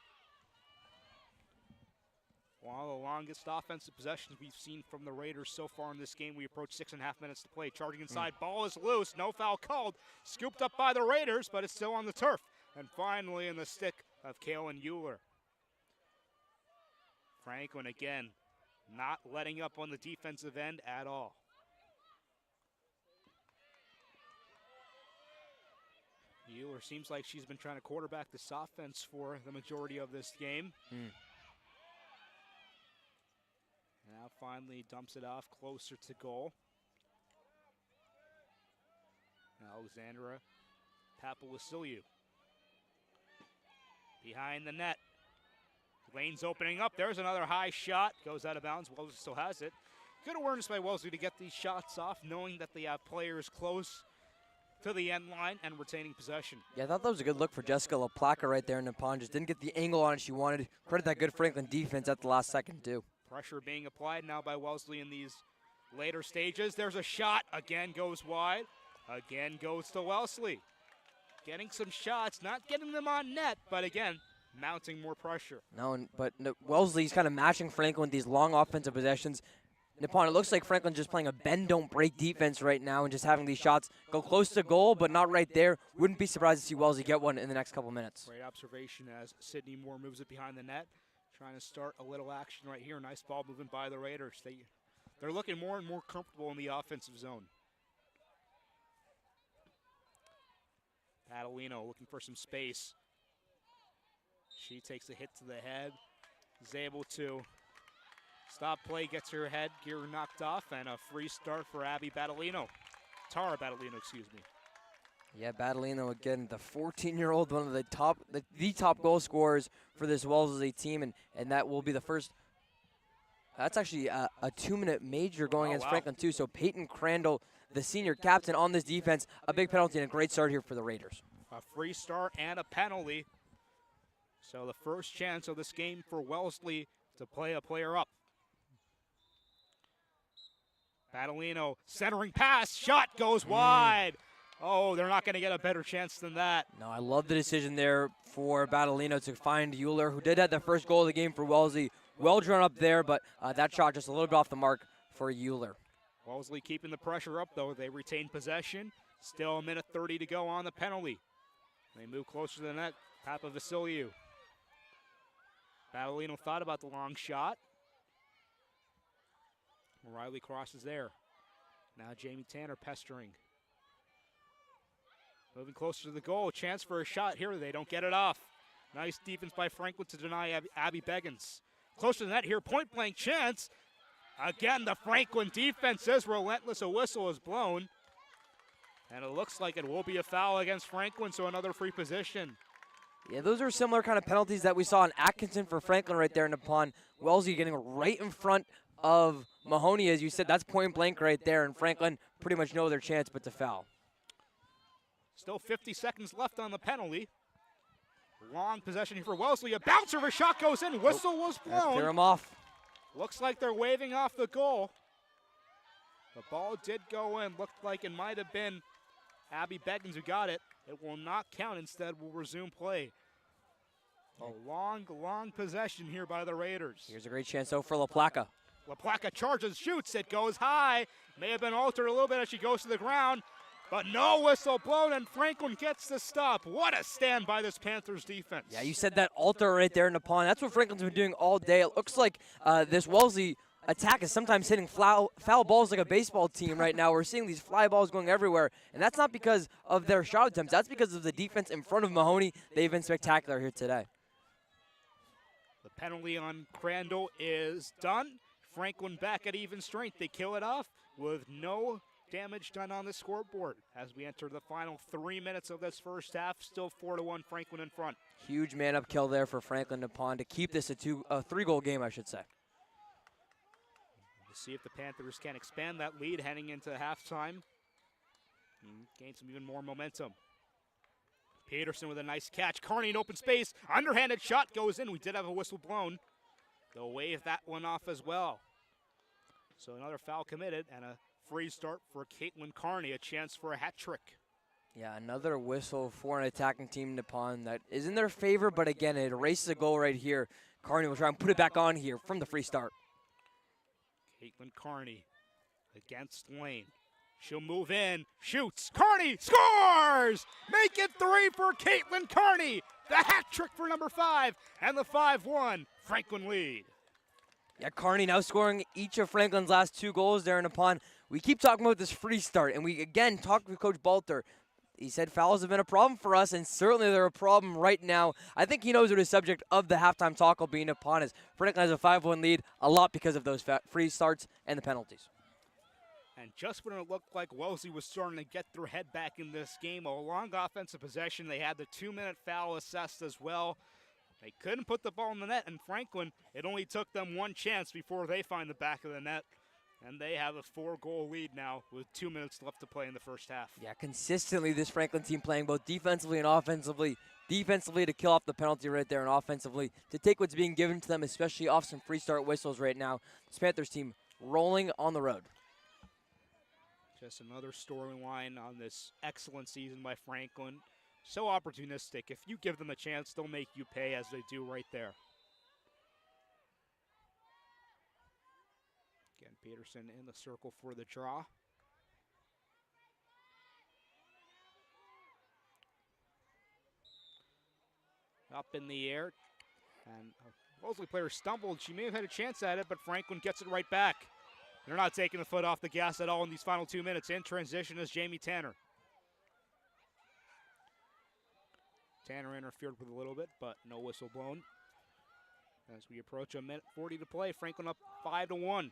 One of the longest offensive possessions we've seen from the Raiders so far in this game. We approach 6.5 minutes to play. Charging inside, ball is loose, no foul called. Scooped up by the Raiders, but it's still on the turf. And finally in the stick of Kaylin Euler. Franklin again, not letting up on the defensive end at all. Euler seems like she's been trying to quarterback this offense for the majority of this game. Now finally dumps it off closer to goal. Alexandra Papawasiliou. Behind the net. Lane's opening up. There's another high shot. Goes out of bounds. Wellesley still has it. Good awareness by Wellesley to get these shots off, knowing that they have players close to the end line and retaining possession. Yeah, I thought that was a good look for Jessica LaPlaca right there in the pond. Just didn't get the angle on it she wanted. Credit that good Franklin defense at the last second, too. Pressure being applied now by Wellesley in these later stages. There's a shot. Again goes wide. Again goes to Wellesley. Getting some shots, not getting them on net, but again, mounting more pressure. But Wellesley's kind of matching Franklin with these long offensive possessions. Nippon, it looks like Franklin's just playing a bend-don't-break defense right now and just having these shots go close to goal, but not right there. Wouldn't be surprised to see Wellesley get one in the next couple minutes. Great observation as Sydney Moore moves it behind the net. Trying to start a little action right here. Nice ball movement by the Raiders. They're looking more and more comfortable in the offensive zone. Padalino looking for some space. She takes a hit to the head. Is able to stop play, gets her head gear knocked off, and a free start for Abby Badalino. Tara Badalino, excuse me. Yeah, Badalino again, the 14-year-old, one of the top goal scorers for this Wellesley team, and that will be the first. That's actually a 2-minute major going against Franklin too. So Peyton Crandall, the senior captain on this defense, a big penalty and a great start here for the Raiders. A free start and a penalty. So the first chance of this game for Wellesley to play a player up. Badalino centering pass, shot goes wide. Oh, they're not going to get a better chance than that. No, I love the decision there for Badalino to find Euler, who did have the first goal of the game for Wellesley. Well drawn up there, but that shot just a little bit off the mark for Euler. Wellesley keeping the pressure up, though. They retain possession. Still a minute 30 to go on the penalty. They move closer to the net. Papawasiliou. Badalino thought about the long shot. Riley crosses there. Now Jamie Tanner pestering. Moving closer to the goal. Chance for a shot here. They don't get it off. Nice defense by Franklin to deny Abby Beggins. Close to the net here. Point blank chance. Again, the Franklin defense is relentless. A whistle is blown. And it looks like it will be a foul against Franklin, so another free position. Yeah, those are similar kind of penalties that we saw in Atkinson for Franklin right there in the pond. Wellesley getting right in front of Mahoney, as you said. That's point blank right there, and Franklin pretty much no other chance but to foul. Still 50 seconds left on the penalty. Long possession here for Wellesley. A bouncer, a shot goes in. Whistle was blown. Clear him off. Looks like they're waving off the goal. The ball did go in. Looked like it might have been Abby Beggins who got it. It will not count. Instead, we'll resume play. A long possession here by the Raiders. Here's a great chance, though, for LaPlaca. LaPlaca charges, shoots. It goes high. May have been altered a little bit as she goes to the ground. But no whistle blown, and Franklin gets the stop. What a stand by this Panthers defense. Yeah, you said that alter right there in the pond. That's what Franklin's been doing all day. It looks like this Wellesley attack is sometimes hitting foul balls like a baseball team right now. We're seeing these fly balls going everywhere, and that's not because of their shot attempts. That's because of the defense in front of Mahoney. They've been spectacular here today. The penalty on Crandall is done. Franklin back at even strength. They kill it off with no damage done on the scoreboard as we enter the final 3 minutes of this first half. Still 4-1 Franklin in front. Huge man-up kill there for Franklin Nippon to keep this a 3-goal game, I should say. We'll see if the Panthers can expand that lead heading into halftime and gain some even more momentum. Peterson with a nice catch. Carney in open space. Underhanded shot goes in. We did have a whistle blown. They'll wave that one off as well. So another foul committed and a free start for Caitlin Carney, a chance for a hat trick. Yeah, another whistle for an attacking team, Nippon, that is in their favor, but again, it erases a goal right here. Carney will try and put it back on here from the free start. Caitlin Carney against Lane. She'll move in, shoots, Carney scores! Make it 3 for Caitlin Carney. The hat trick for number 5, and the 5-1 Franklin lead. Yeah, Carney now scoring each of Franklin's last 2 goals there in Nippon. We keep talking about this free start, and we again talked with Coach Balter. He said fouls have been a problem for us, and certainly they're a problem right now. I think he knows what the subject of the halftime talk will be in Nippon is Franklin has a 5-1 lead, a lot because of those free starts and the penalties. And just when it looked like Wellesley was starting to get their head back in this game, a long offensive possession, they had the 2-minute foul assessed as well. They couldn't put the ball in the net, and Franklin, it only took them one chance before they find the back of the net. And they have a 4-goal lead now with 2 minutes left to play in the first half. Yeah, consistently this Franklin team playing both defensively and offensively. Defensively to kill off the penalty right there, and offensively to take what's being given to them, especially off some free start whistles right now. This Panthers team rolling on the road. Just another storyline on this excellent season by Franklin. So opportunistic. If you give them a chance, they'll make you pay, as they do right there. Again, Peterson in the circle for the draw. Up in the air. And a Wellesley player stumbled. She may have had a chance at it, but Franklin gets it right back. They're not taking the foot off the gas at all in these final 2 minutes. In transition is Jamie Tanner. Tanner interfered with a little bit, but no whistle blown. As we approach a minute 40 to play, Franklin up 5-1.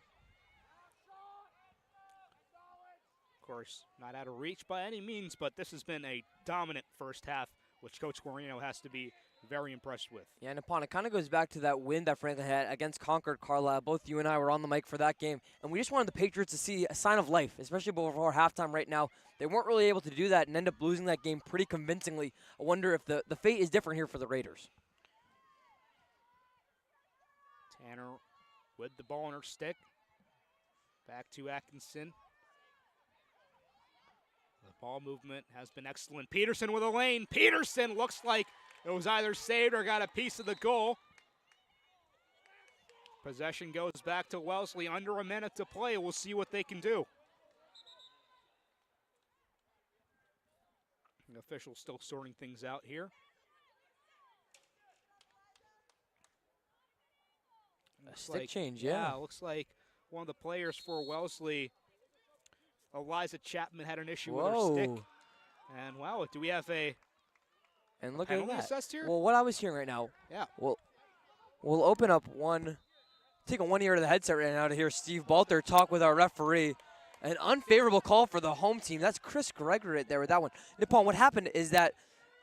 Of course, not out of reach by any means, but this has been a dominant first half, which Coach Guarino has to be very impressed with. Yeah, Nippon, it kind of goes back to that win that Franklin had against Concord Carlisle. Both you and I were on the mic for that game, and we just wanted the Patriots to see a sign of life, especially before halftime right now. They weren't really able to do that and end up losing that game pretty convincingly. I wonder if the fate is different here for the Raiders. Tanner with the ball on her stick. Back to Atkinson. The ball movement has been excellent. Peterson with a lane. Peterson looks like it was either saved or got a piece of the goal. Possession goes back to Wellesley. Under a minute to play. We'll see what they can do. The officials still sorting things out here. A stick change, yeah. Looks like one of the players for Wellesley, Eliza Chapman, had an issue with her stick. And wow, do we have a and look at that assessed here? Well, what I was hearing right now. Yeah. We'll open up taking one ear to the headset right now to hear Steve Balter talk with our referee. An unfavorable call for the home team. That's Chris Gregory right there with that one. Nippon, what happened is that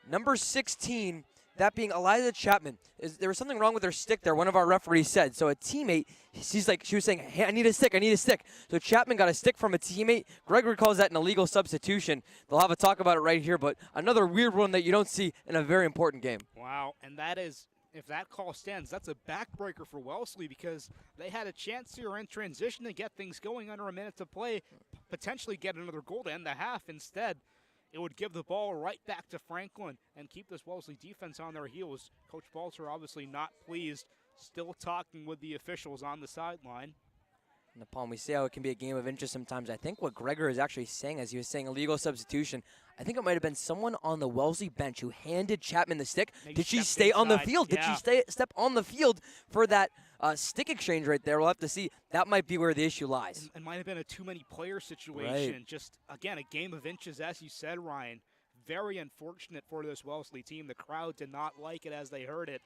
number 16, that being Eliza Chapman, there was something wrong with her stick there, one of our referees said. So a teammate, she was saying, hey, I need a stick. So Chapman got a stick from a teammate. Gregory calls that an illegal substitution. They'll have a talk about it right here, but another weird one that you don't see in a very important game. Wow, and that is, if that call stands, that's a backbreaker for Wellesley because they had a chance here in transition to get things going under a minute to play, potentially get another goal to end the half. Instead, it would give the ball right back to Franklin and keep this Wellesley defense on their heels. Coach Balter obviously not pleased, still talking with the officials on the sideline. Nippon, we see how it can be a game of interest sometimes. I think what Gregor is actually saying, as he was saying illegal substitution, I think it might have been someone on the Wellesley bench who handed Chapman the stick. Did she stay on the field? Yeah. Did she step on the field for that stick exchange right there? We'll have to see. That might be where the issue lies. It might have been a too many player situation. Right. Just, again, a game of inches, as you said, Ryan. Very unfortunate for this Wellesley team. The crowd did not like it as they heard it.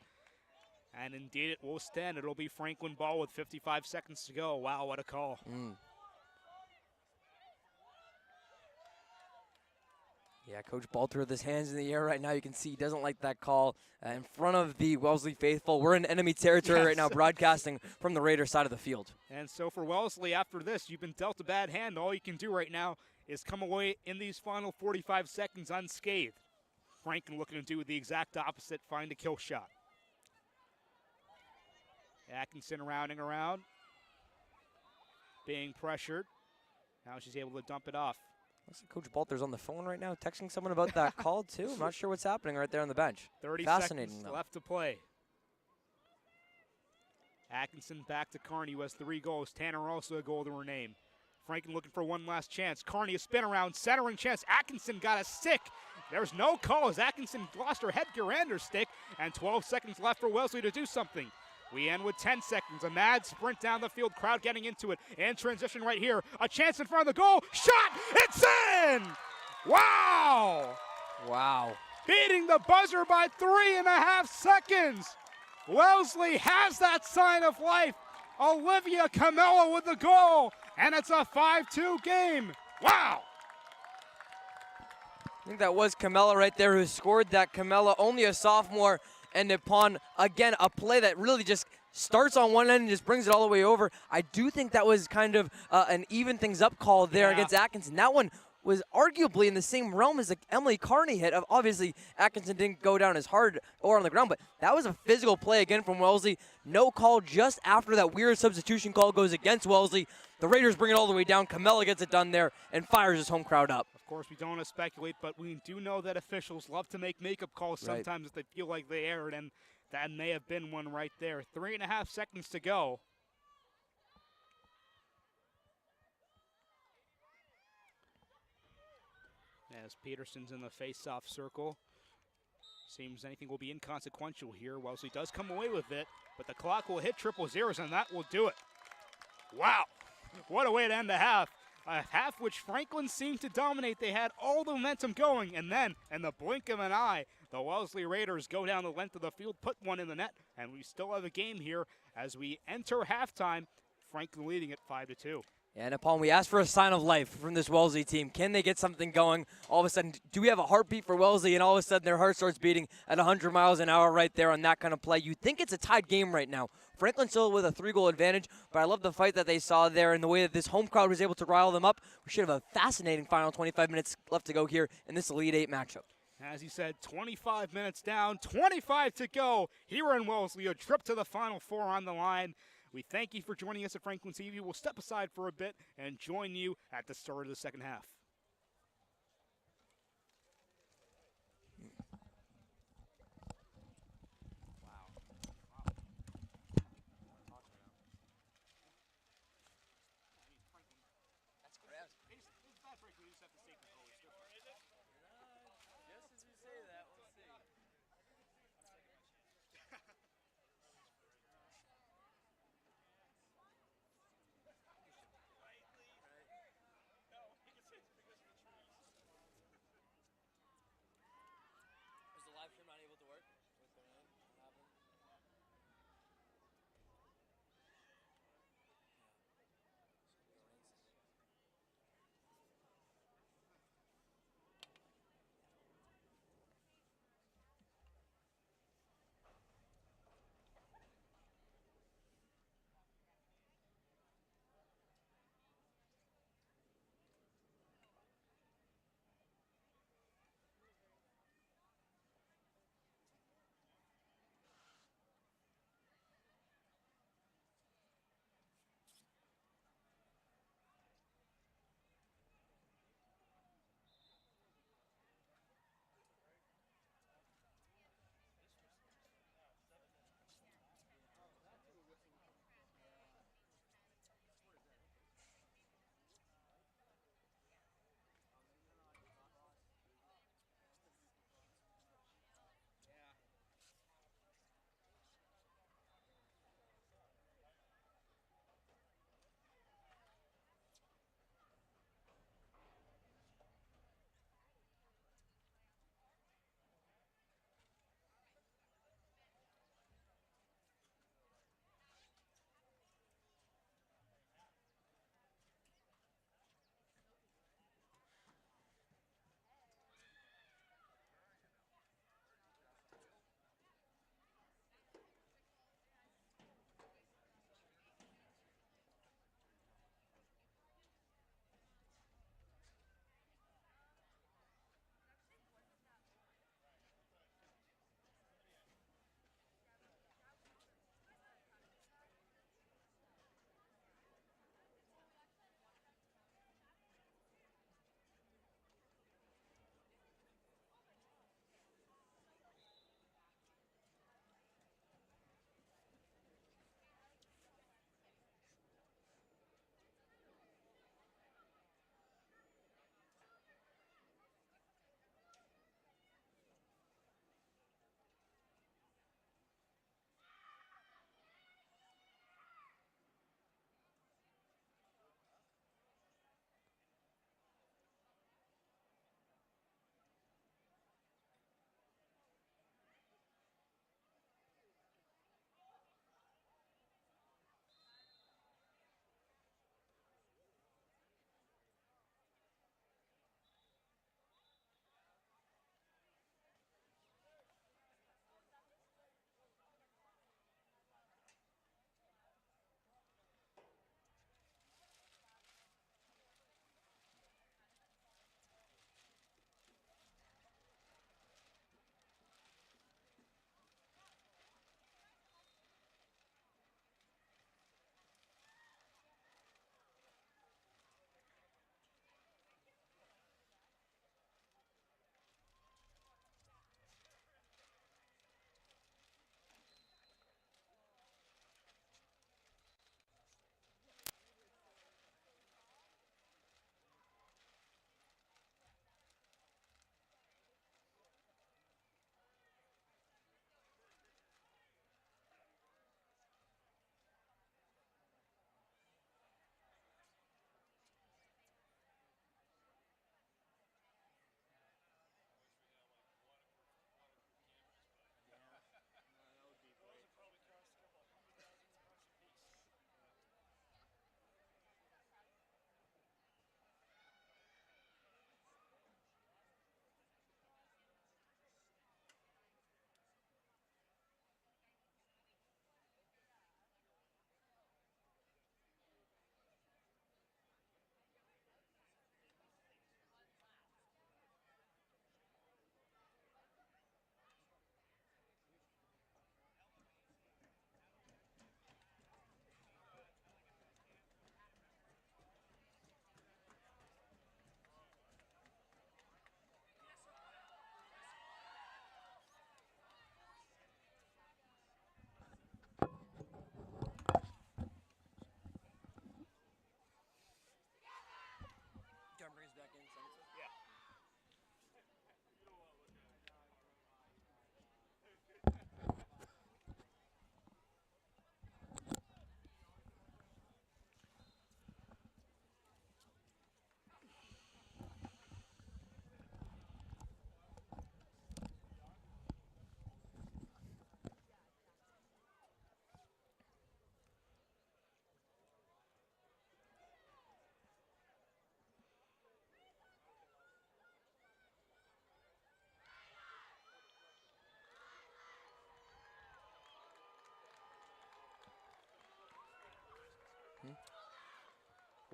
And indeed, it will stand. It'll be Franklin ball with 55 seconds to go. Wow, what a call. Yeah, Coach Balter with his hands in the air right now. You can see he doesn't like that call in front of the Wellesley faithful. We're in enemy territory right now, broadcasting from the Raiders side of the field. And so for Wellesley, after this, you've been dealt a bad hand. All you can do right now is come away in these final 45 seconds unscathed. Franklin looking to do the exact opposite, find a kill shot. Atkinson rounding around, being pressured. Now she's able to dump it off. Looks like Coach Balter's on the phone right now, texting someone about that call, too. I'm not sure what's happening right there on the bench. 30 Fascinating, seconds though. left to play. Atkinson back to Carney, who has 3 goals. Tanner also a goal to her name. Franklin looking for one last chance. Carney a spin around, centering chance. Atkinson got a stick. There's no call as Atkinson lost her headgear and her stick, and 12 seconds left for Wellesley to do something. We end with 10 seconds. A mad sprint down the field, crowd getting into it. And transition right here. A chance in front of the goal. Shot! It's in! Wow! Wow. Beating the buzzer by 3.5 seconds. Wellesley has that sign of life. Olivia Camella with the goal. And it's a 5-2 game. Wow! I think that was Camella right there who scored that. Camella, only a sophomore, and upon, again, a play that really just starts on one end and just brings it all the way over. I do think that was kind of an even things up call there against Atkinson. That one was arguably in the same realm as the Emily Carney hit. Obviously, Atkinson didn't go down as hard or on the ground, but that was a physical play again from Wellesley. No call just after that weird substitution call goes against Wellesley. The Raiders bring it all the way down. Camella gets it done there and fires his home crowd up. Of course, we don't want to speculate, but we do know that officials love to make makeup calls sometimes if they feel like they erred, and that may have been one right there. 3.5 seconds to go. As Peterson's in the face-off circle. Seems anything will be inconsequential here. Wellesley does come away with it, but the clock will hit triple zeros, and that will do it. Wow, what a way to end the half. A half which Franklin seemed to dominate. They had all the momentum going, and then, in the blink of an eye, the Wellesley Raiders go down the length of the field, put one in the net, and we still have a game here as we enter halftime. Franklin leading it 5-2. And upon we asked for a sign of life from this Wellesley team. Can they get something going? All of a sudden, do we have a heartbeat for Wellesley? And all of a sudden, their heart starts beating at 100 miles an hour right there on that kind of play. You think it's a tied game right now. Franklin still with a 3-goal advantage, but I love the fight that they saw there and the way that this home crowd was able to rile them up. We should have a fascinating final 25 minutes left to go here in this Elite 8 matchup. As he said, 25 minutes down, 25 to go here in Wellesley. A trip to the Final Four on the line. We thank you for joining us at Franklin TV. We'll step aside for a bit and join you at the start of the second half.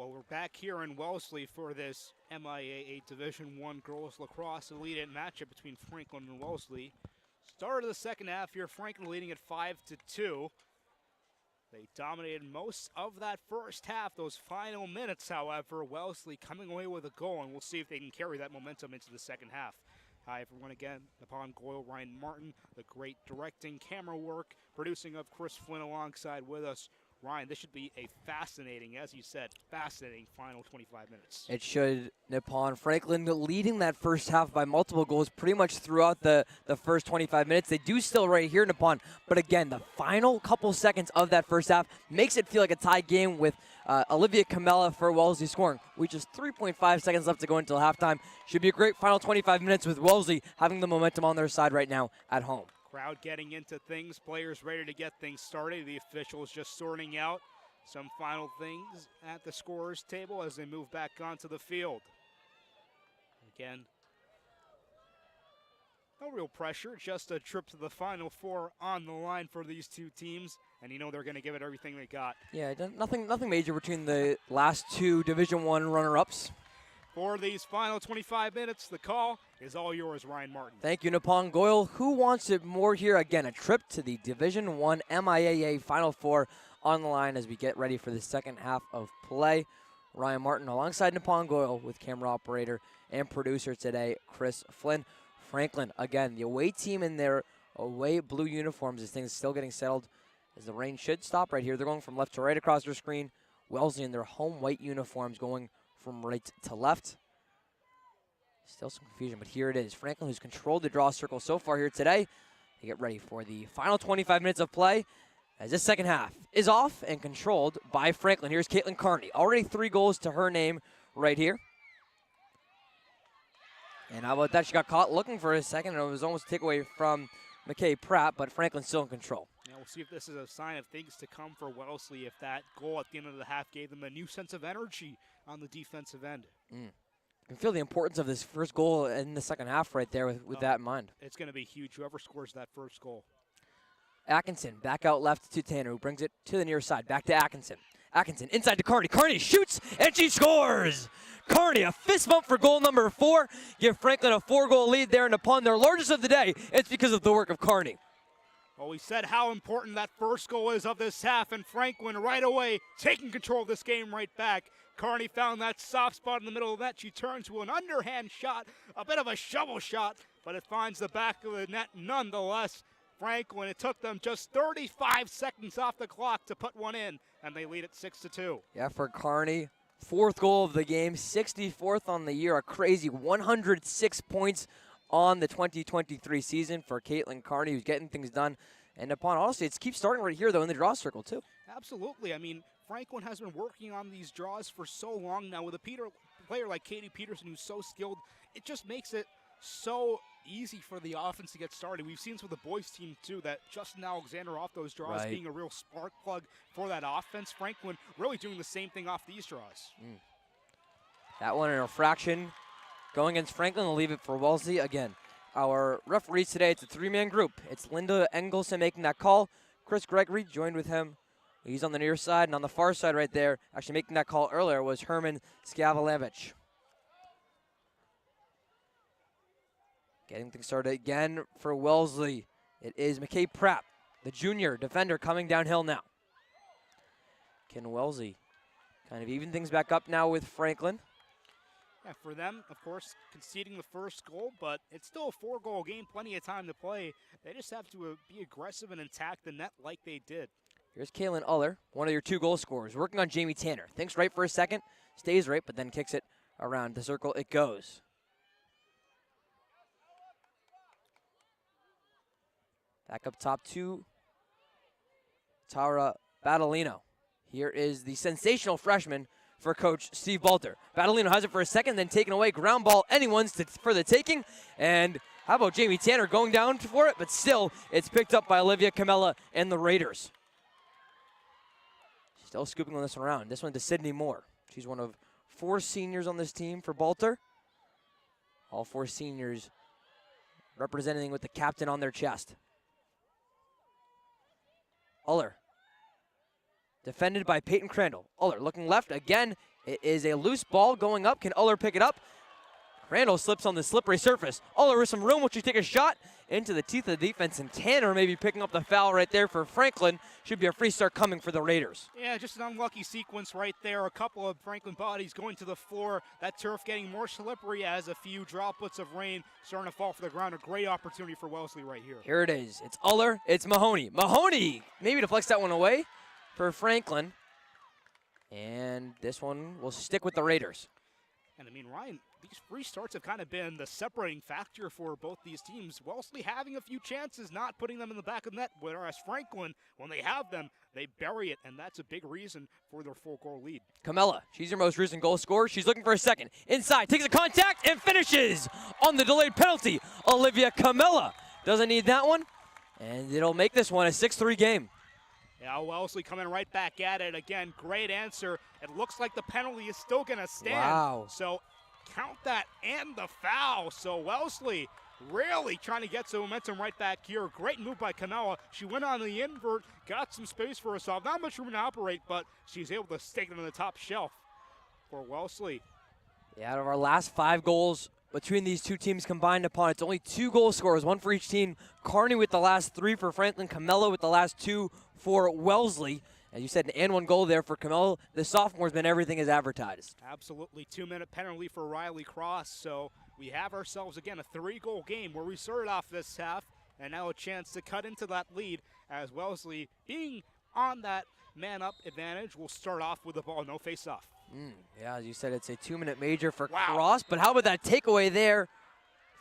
Well, we're back here in Wellesley for this MIAA Division I Girls Lacrosse Elite Eight matchup between Franklin and Wellesley. Start of the second half here, Franklin leading at 5-2. They dominated most of that first half. Those final minutes, however, Wellesley coming away with a goal, and we'll see if they can carry that momentum into the second half. Hi, everyone, again, upon Goyle, Ryan Martin, the great directing, camera work, producing of Chris Flynn alongside with us. Ryan, this should be a fascinating, as you said, fascinating final 25 minutes. It should, Nippon. Franklin leading that first half by multiple goals pretty much throughout the first 25 minutes. They do still right here, Nippon. But again, the final couple seconds of that first half makes it feel like a tie game with Olivia Camella for Wellesley scoring. With just 3.5 seconds left to go until halftime. Should be a great final 25 minutes with Wellesley having the momentum on their side right now at home. Crowd getting into things, players ready to get things started. The officials just sorting out some final things at the scorer's table as they move back onto the field. Again, no real pressure, just a trip to the Final Four on the line for these two teams, and you know they're going to give it everything they got. Yeah, nothing major between the last two Division I runner-ups. For these final 25 minutes, the call is all yours, Ryan Martin. Thank you, Nippon Goyle. Who wants it more here? Again, a trip to the Division I MIAA Final Four on the line as we get ready for the second half of play. Ryan Martin alongside Nippon Goyle with camera operator and producer today, Chris Flynn. Franklin, again, the away team in their away blue uniforms as things still getting settled as the rain should stop right here. They're going from left to right across their screen. Wellesley in their home white uniforms going from right to left. Still some confusion, but here it is. Franklin, who's controlled the draw circle so far here today. They get ready for the final 25 minutes of play as this second half is off and controlled by Franklin. Here's Caitlin Carney. Already 3 goals to her name right here. And how about that? She got caught looking for a second, and it was almost a takeaway from McKay Pratt, but Franklin's still in control. Yeah, we'll see if this is a sign of things to come for Wellesley, if that goal at the end of the half gave them a new sense of energy on the defensive end. You can feel the importance of this first goal in the second half right there with that in mind. It's going to be huge, whoever scores that first goal. Atkinson back out left to Tanner, who brings it to the near side. Back to Atkinson. Atkinson inside to Carney. Carney shoots, and she scores! Carney, a fist bump for goal number 4. Give Franklin a 4-goal lead there, and upon their largest of the day, it's because of the work of Carney. Well, we said how important that first goal is of this half, and Franklin right away taking control of this game right back. Carney found that soft spot in the middle of that. She turned to an underhand shot, a bit of a shovel shot, but it finds the back of the net nonetheless. Franklin, it took them just 35 seconds off the clock to put one in, and they lead it 6-2. Yeah, for Carney, 4th goal of the game, 64th on the year, a crazy 106 points on the 2023 season for Caitlin Carney, who's getting things done. And upon, honestly, it keeps starting right here, though, in the draw circle, too. Absolutely. I mean, Franklin has been working on these draws for so long now. With a player like Katie Peterson, who's so skilled, it just makes it so easy for the offense to get started. We've seen this with the boys team too, that Justin Alexander off those draws being a real spark plug for that offense. Franklin really doing the same thing off these draws. That one in a fraction going against Franklin. We'll leave it for Wellesley. Again, our referees today, it's a 3-man group. It's Linda Engelson making that call. Chris Gregory joined with him. He's on the near side, and on the far side right there, actually making that call earlier, was Herman Skavalevich. Getting things started again for Wellesley. It is McKay Pratt, the junior defender, coming downhill now. Can Wellesley kind of even things back up now with Franklin? Yeah, for them, of course, conceding the first goal, but it's still a 4-goal game, plenty of time to play. They just have to be aggressive and attack the net like they did. Here's Kaylin Uller, one of your 2 goal scorers, working on Jamie Tanner. Thinks right for a second, stays right, but then kicks it around the circle. It goes. Back up top to Tara Battolino. Here is the sensational freshman for Coach Steve Balter. Battolino has it for a second, then taken away. Ground ball, anyone's for the taking. And how about Jamie Tanner going down for it? But still, it's picked up by Olivia Camella and the Raiders. Still scooping on this one around. This one to Sydney Moore. She's one of 4 seniors on this team for Balter. All 4 seniors representing with the captain on their chest. Uller, defended by Peyton Crandall. Uller looking left again, It is a loose ball going up. Can Uller pick it up? Randall slips on the slippery surface. Uller with some room. Will she take a shot into the teeth of the defense? And Tanner maybe picking up the foul right there for Franklin. Should be a free start coming for the Raiders. Yeah, just an unlucky sequence right there. A couple of Franklin bodies going to the floor. That turf getting more slippery as a few droplets of rain starting to fall for the ground. A great opportunity for Wellesley right here. Here it is. It's Uller. It's Mahoney. Mahoney maybe to flex that one away for Franklin. And this one will stick with the Raiders. And I mean, Ryan, these free starts have kind of been the separating factor for both these teams. Wellesley having a few chances, not putting them in the back of the net, whereas Franklin, when they have them, they bury it, and that's a big reason for their 4-goal lead. Camella, she's your most recent goal scorer. She's looking for a second. Inside, takes a contact, and finishes on the delayed penalty. Olivia Camella doesn't need that one, and it'll make this one a 6-3 game. Yeah, Wellesley coming right back at it again. Great answer. It looks like the penalty is still going to stand. Wow. So count that and the foul. So Wellesley really trying to get some momentum right back here. Great move by Camella. She went on the invert, got some space for herself. Not much room to operate, but she's able to stick it on the top shelf for Wellesley. Yeah, out of our last 5 goals between these two teams combined upon, it's only 2 goal scorers, 1 for each team. Carney with the last 3 for Franklin. Camella with the last 2 for Wellesley. As you said, an and 1 goal there for Camella. The sophomore's been everything as advertised. Absolutely. 2-minute penalty for Riley Cross. So we have ourselves, again, a 3-goal game where we started off this half, and now a chance to cut into that lead as Wellesley, being on that man-up advantage, will start off with the ball, no face-off. Yeah, as you said, it's a 2-minute major for Wow. Cross. But how about that takeaway there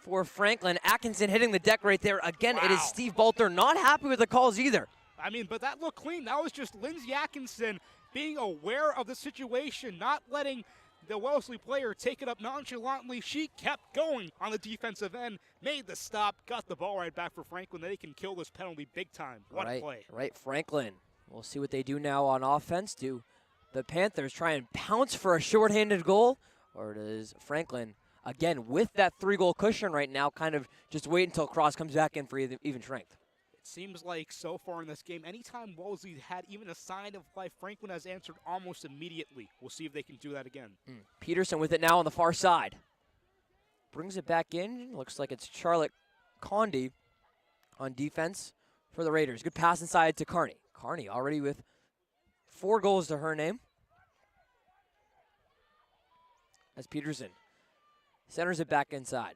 for Franklin? Atkinson hitting the deck right there. Again, It is Wow. Steve Balter not happy with the calls either. I mean, but that looked clean. That was just Lindsay Atkinson being aware of the situation, not letting the Wellesley player take it up nonchalantly. She kept going on the defensive end, made the stop, got the ball right back for Franklin. They can kill this penalty big time. What a play. Right, Franklin. We'll see what they do now on offense. Do the Panthers try and pounce for a shorthanded goal? Or does Franklin, again, with that 3-goal cushion right now, kind of just wait until Cross comes back in for even strength? It seems like so far in this game, anytime Wellesley had even a sign of life, Franklin has answered almost immediately. We'll see if they can do that again. Peterson with it now on the far side. Brings it back in. Looks like it's Charlotte Condi on defense for the Raiders. Good pass inside to Carney. Carney already with 4 goals to her name. As Peterson centers it back inside.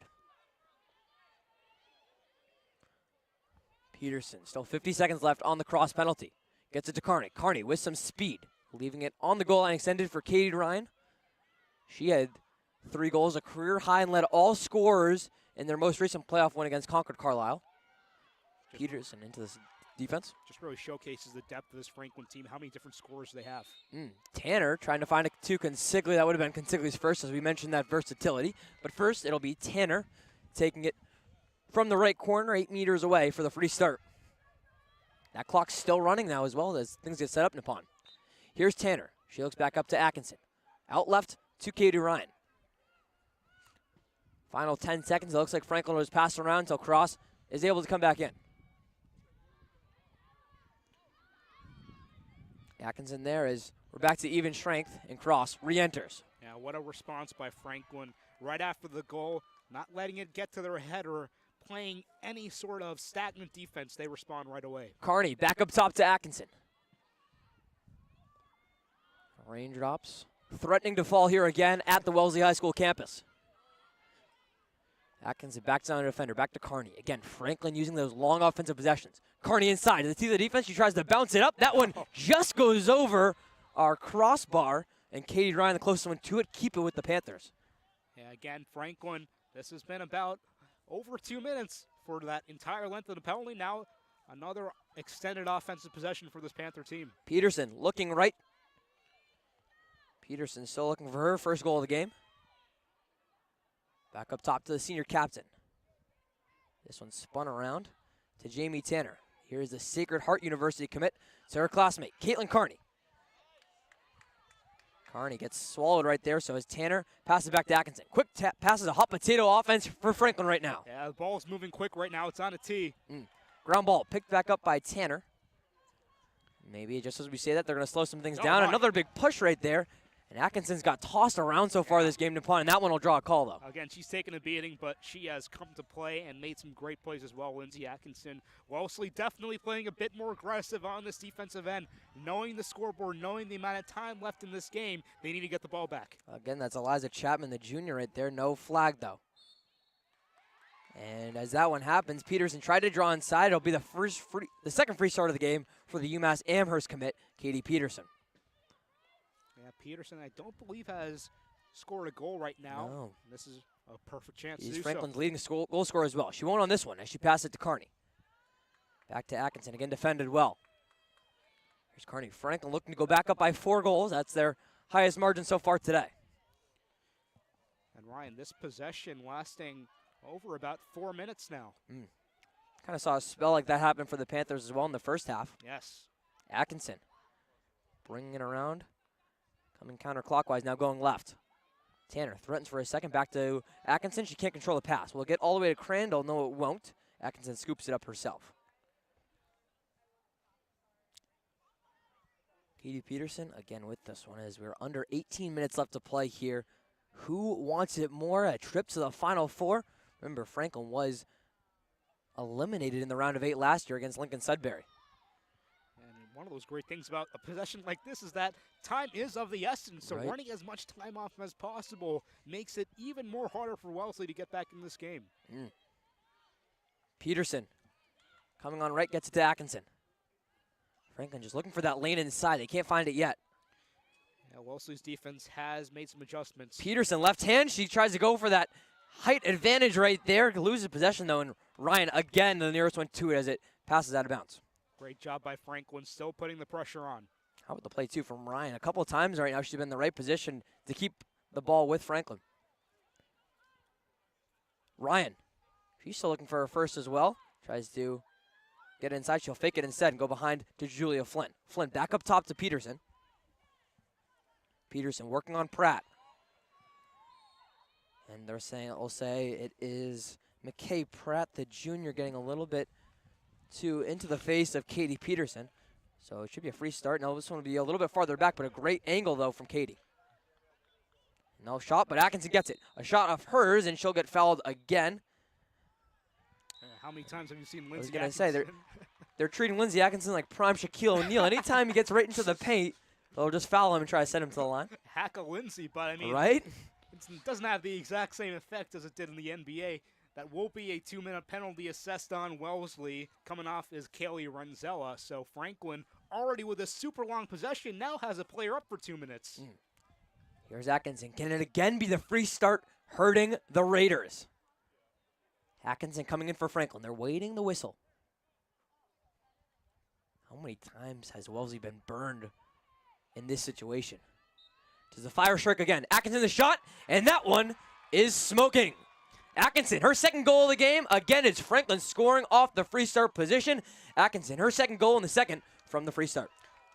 Peterson, still 50 seconds left on the cross penalty. Gets it to Carney. Carney with some speed, leaving it on the goal line extended for Katie Ryan. She had 3 goals, a career high, and led all scorers in their most recent playoff win against Concord Carlisle. Peterson into this defense. Just really showcases the depth of this Franklin team, how many different scorers they have. Tanner trying to find it to Consigli. That would have been Consigli's first, as we mentioned that versatility. But first, it'll be Tanner taking it from the right corner, 8 meters away for the free start. That clock's still running now as well as things get set up in upon. Here's Tanner. She looks back up to Atkinson. Out left to Katie Ryan. Final 10 seconds. It looks like Franklin was passed around until Cross is able to come back in. Atkinson there as we're back to even strength, and Cross re-enters. Yeah, what a response by Franklin right after the goal, not letting it get to their head or playing any sort of stagnant defense. They respond right away. Carney back up top to Atkinson. Raindrops threatening to fall here again at the Wellesley High School campus. Atkinson back down to defender, back to Carney. Again, Franklin using those long offensive possessions. Carney inside to the teeth of the defense. She tries to bounce it up. That one just goes over our crossbar, and Katie Ryan, the closest one to it, keep it with the Panthers. Yeah, again, Franklin, this has been about over 2 minutes for that entire length of the penalty. Now another extended offensive possession for this Panther team. Peterson looking right. Peterson still looking for her first goal of the game. Back up top to the senior captain. This one spun around to Jamie Tanner. Here's the Sacred Heart University commit to her classmate, Caitlin Carney. Carney gets swallowed right there, so as Tanner passes back to Atkinson. Quick passes a hot potato offense for Franklin right now. Yeah, the ball's moving quick right now. It's on a tee. Ground ball picked back up by Tanner. Maybe just as we say that, they're going to slow some things down. My. Another big push right there. And Atkinson's got tossed around so far this game, Nippon, and that one will draw a call, though. Again, she's taken a beating, but she has come to play and made some great plays as well, Lindsay Atkinson. Wellesley definitely playing a bit more aggressive on this defensive end. Knowing the scoreboard, knowing the amount of time left in this game, they need to get the ball back. Again, that's Eliza Chapman, the junior right there. No flag, though. And as that one happens, Peterson tried to draw inside. It'll be the second free start of the game for the UMass Amherst commit, Katie Peterson. Yeah, Peterson, I don't believe, has scored a goal right now. No. This is a perfect chance to He's do Franklin's so. leading goal scorer as well. She won't on this one as she passed it to Kearney. Back to Atkinson, again defended well. Here's Kearney. Franklin looking to go back up by 4 goals. That's their highest margin so far today. And Ryan, this possession lasting over about 4 minutes now. Kind of saw a spell like that happen for the Panthers as well in the first half. Yes. Atkinson bringing it around. Coming counterclockwise, now going left. Tanner threatens for a second, back to Atkinson. She can't control the pass. Will it get all the way to Crandall? No, it won't. Atkinson scoops it up herself. Katie Peterson, again with this one, as we're under 18 minutes left to play here. Who wants it more? A trip to the Final Four? Remember, Franklin was eliminated in the round of 8 last year against Lincoln Sudbury. One of those great things about a possession like this is that time is of the essence. So running as much time off as possible makes it even more harder for Wellesley to get back in this game. Peterson coming on right, gets it to Atkinson. Franklin just looking for that lane inside. They can't find it yet. Yeah, Wellesley's defense has made some adjustments. Peterson left hand. She tries to go for that height advantage right there. Loses possession though, and Ryan again the nearest one to it as it passes out of bounds. Great job by Franklin, still putting the pressure on. How about the play, too, from Ryan? A couple of times right now she's been in the right position to keep the ball with Franklin. Ryan, she's still looking for her first as well. Tries to get it inside. She'll fake it instead and go behind to Julia Flynn. Flynn back up top to Peterson. Peterson working on Pratt. And they're saying, we'll say it is McKay Pratt, the junior, getting a little bit into the face of Katie Peterson. So it should be a free start. Now this one will be a little bit farther back, but a great angle, though, from Katie. No shot, but Atkinson gets it. A shot of hers, and she'll get fouled again. How many times have you seen Lindsay I was Atkinson? going to say, they're treating Lindsay Atkinson like prime Shaquille O'Neal. Anytime he gets right into the paint, they'll just foul him and try to send him to the line. Hack a Lindsay, but I mean, right? It doesn't have the exact same effect as it did in the NBA. That will be a 2-minute penalty assessed on Wellesley. Coming off is Kaylee Renzella. So Franklin, already with a super long possession, now has a player up for 2 minutes. Here's Atkinson. Can it again be the free start hurting the Raiders? Atkinson coming in for Franklin. They're waiting the whistle. How many times has Wellesley been burned in this situation? Does the fire strike again? Atkinson the shot, and that one is smoking. Atkinson, her second goal of the game. Again, it's Franklin scoring off the free start position. Atkinson, her second goal in the second from the free start.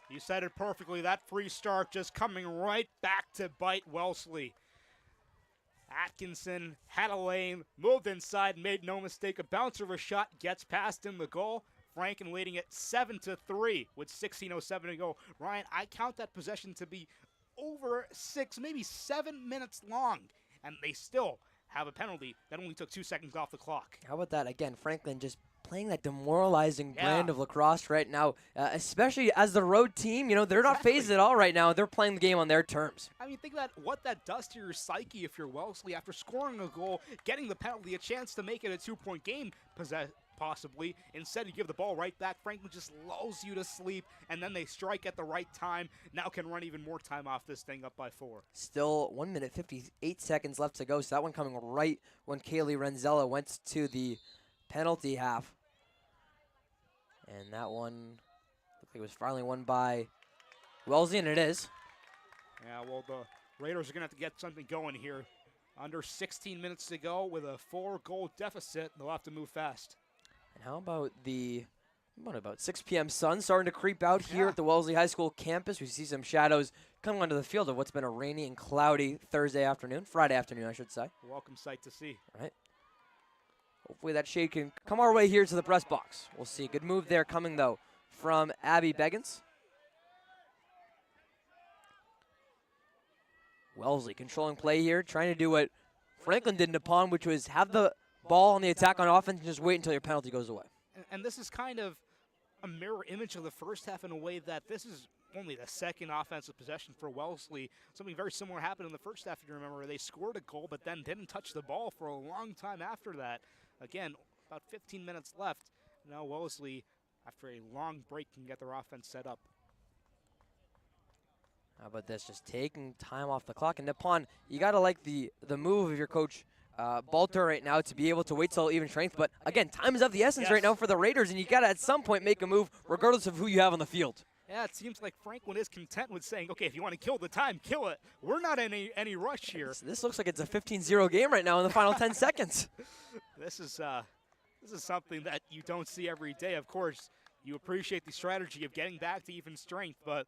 You said it perfectly. That free start just coming right back to bite Wellesley. Atkinson had a lane, moved inside, made no mistake. A bouncer of a shot gets past in the goal. Franklin leading it 7-3 with 16:07 to go. Ryan, I count that possession to be over 6, maybe 7 minutes long, and they still have a penalty that only took 2 seconds off the clock. How about that? Again, Franklin just playing that demoralizing brand of lacrosse right now, especially as the road team. You know, they're not phased at all right now. They're playing the game on their terms. I mean, think about what that does to your psyche if you're Wellesley after scoring a goal, getting the penalty, a chance to make it a 2-point game, possibly. Instead, you give the ball right back. Franklin just lulls you to sleep, and then they strike at the right time. Now can run even more time off this thing up by 4. Still 1 minute 58 seconds left to go. So that one coming right when Kaylee Renzella went to the penalty half. And that one looked like it was finally won by Wellesley, and it is. Yeah, well, the Raiders are going to have to get something going here. Under 16 minutes to go with a 4-goal deficit. They'll have to move fast. And how about about 6 p.m. sun starting to creep out here at the Wellesley High School campus? We see some shadows coming onto the field of what's been a rainy and cloudy Friday afternoon, I should say. Welcome sight to see. Right. Hopefully that shade can come our way here to the press box. We'll see. Good move there coming, though, from Abby Beggins. Wellesley controlling play here, trying to do what Franklin did in Nippon, which was have the ball on the attack on offense and just wait until your penalty goes away. And this is kind of a mirror image of the first half in a way that this is only the second offensive possession for Wellesley. Something very similar happened in the first half, if you remember. They scored a goal, but then didn't touch the ball for a long time after that. Again, about 15 minutes left. Now Wellesley, after a long break, can get their offense set up. How about this? Just taking time off the clock. And Nippon, you got to like the move of your coach, Balter, right now to be able to wait till even strength. But again, time is of the essence right now for the Raiders, and you got to at some point make a move regardless of who you have on the field. Yeah, it seems like Franklin is content with saying, okay, if you want to kill the time, kill it. We're not in any rush here. This looks like it's a 15-0 game right now in the final 10 seconds. This is something that you don't see every day. Of course, you appreciate the strategy of getting back to even strength, but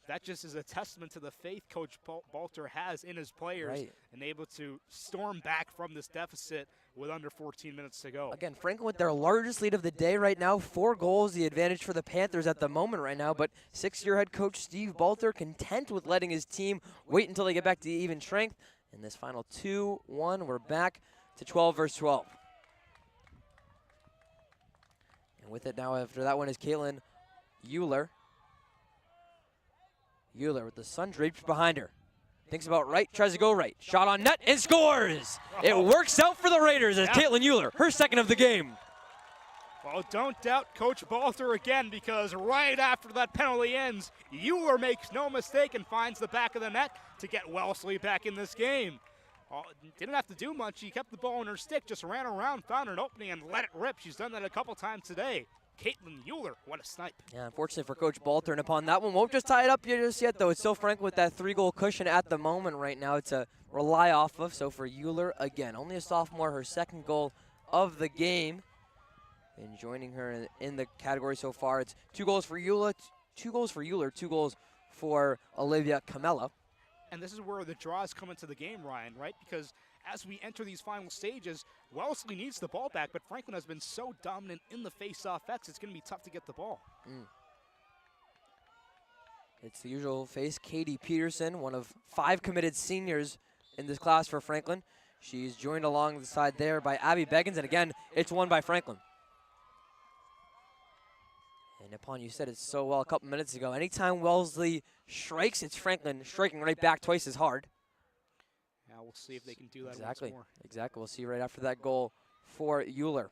that just is a testament to the faith Coach Balter has in his players and able to storm back from this deficit with under 14 minutes to go. Again, Franklin with their largest lead of the day right now, 4 goals, the advantage for the Panthers at the moment right now, but 6-year head coach Steve Balter content with letting his team wait until they get back to even strength. In this final 2-1, we're back to 12 versus 12. And with it now after that one is Caitlin Euler. Euler with the sun draped behind her. Thinks about right, tries to go right. Shot on net and scores! It works out for the Raiders as Caitlin Euler, her second of the game. Well, don't doubt Coach Balter again, because right after that penalty ends, Euler makes no mistake and finds the back of the net to get Wellesley back in this game. Didn't have to do much. She kept the ball in her stick, just ran around, found an opening, and let it rip. She's done that a couple times today. Caitlin Euler, what a snipe. Yeah, unfortunately for Coach Balter, and upon that one, won't just tie it up just yet, though. It's still Frank with that 3-goal cushion at the moment right now to rely off of. So for Euler, again, only a sophomore, her second goal of the game. And joining her in the category so far, it's 2 goals for Euler, 2 goals for Euler, 2 goals for Olivia Camella. And this is where the draws come into the game, Ryan, right? Because as we enter these final stages, Wellesley needs the ball back, but Franklin has been so dominant in the face-off X, it's going to be tough to get the ball. It's the usual face, Katie Peterson, one of 5 committed seniors in this class for Franklin. She's joined alongside there by Abby Beggins, and again, it's won by Franklin. And Nippon, you said it so well a couple minutes ago. Anytime Wellesley strikes, it's Franklin striking right back twice as hard. Yeah, we'll see if they can do that once more. Exactly. We'll see right after that goal for Euler.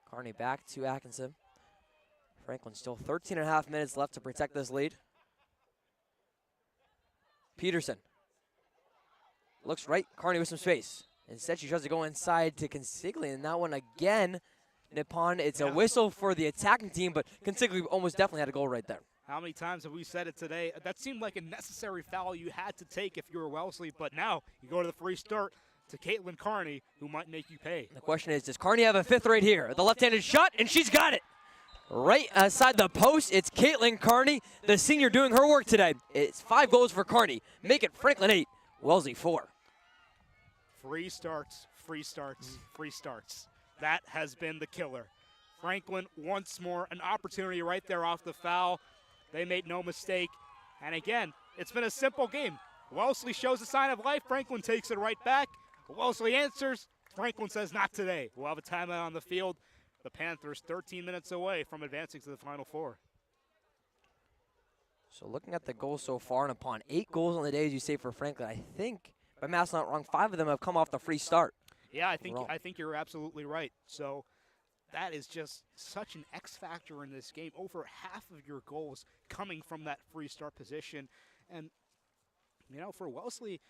Carney back to Atkinson. Franklin still 13.5 minutes left to protect this lead. Peterson looks right. Carney with some space. Instead, she tries to go inside to Consigli, and that one again, Nippon, it's a whistle for the attacking team, but Consigli almost definitely had a goal right there. How many times have we said it today? That seemed like a necessary foul you had to take if you were Wellesley, but now you go to the free start to Caitlin Carney, who might make you pay. The question is, does Carney have a 5th right here? The left-handed shot, and she's got it. Right outside the post, it's Caitlin Carney, the senior doing her work today. It's 5 goals for Carney. Make it Franklin 8, Wellesley 4. Free starts, free starts, free starts. That has been the killer. Franklin, once more, an opportunity right there off the foul. They made no mistake. And again, it's been a simple game. Wellesley shows a sign of life. Franklin takes it right back. Wellesley answers. Franklin says, not today. We'll have a timeout on the field. The Panthers 13 minutes away from advancing to the Final Four. So looking at the goals so far, and upon 8 goals on the day, as you say, for Franklin, I think, if my math's not wrong, 5 of them have come off the free start. Yeah, I think you're absolutely right. So that is just such an X factor in this game. Over half of your goals coming from that free start position. And, you know, for Wellesley,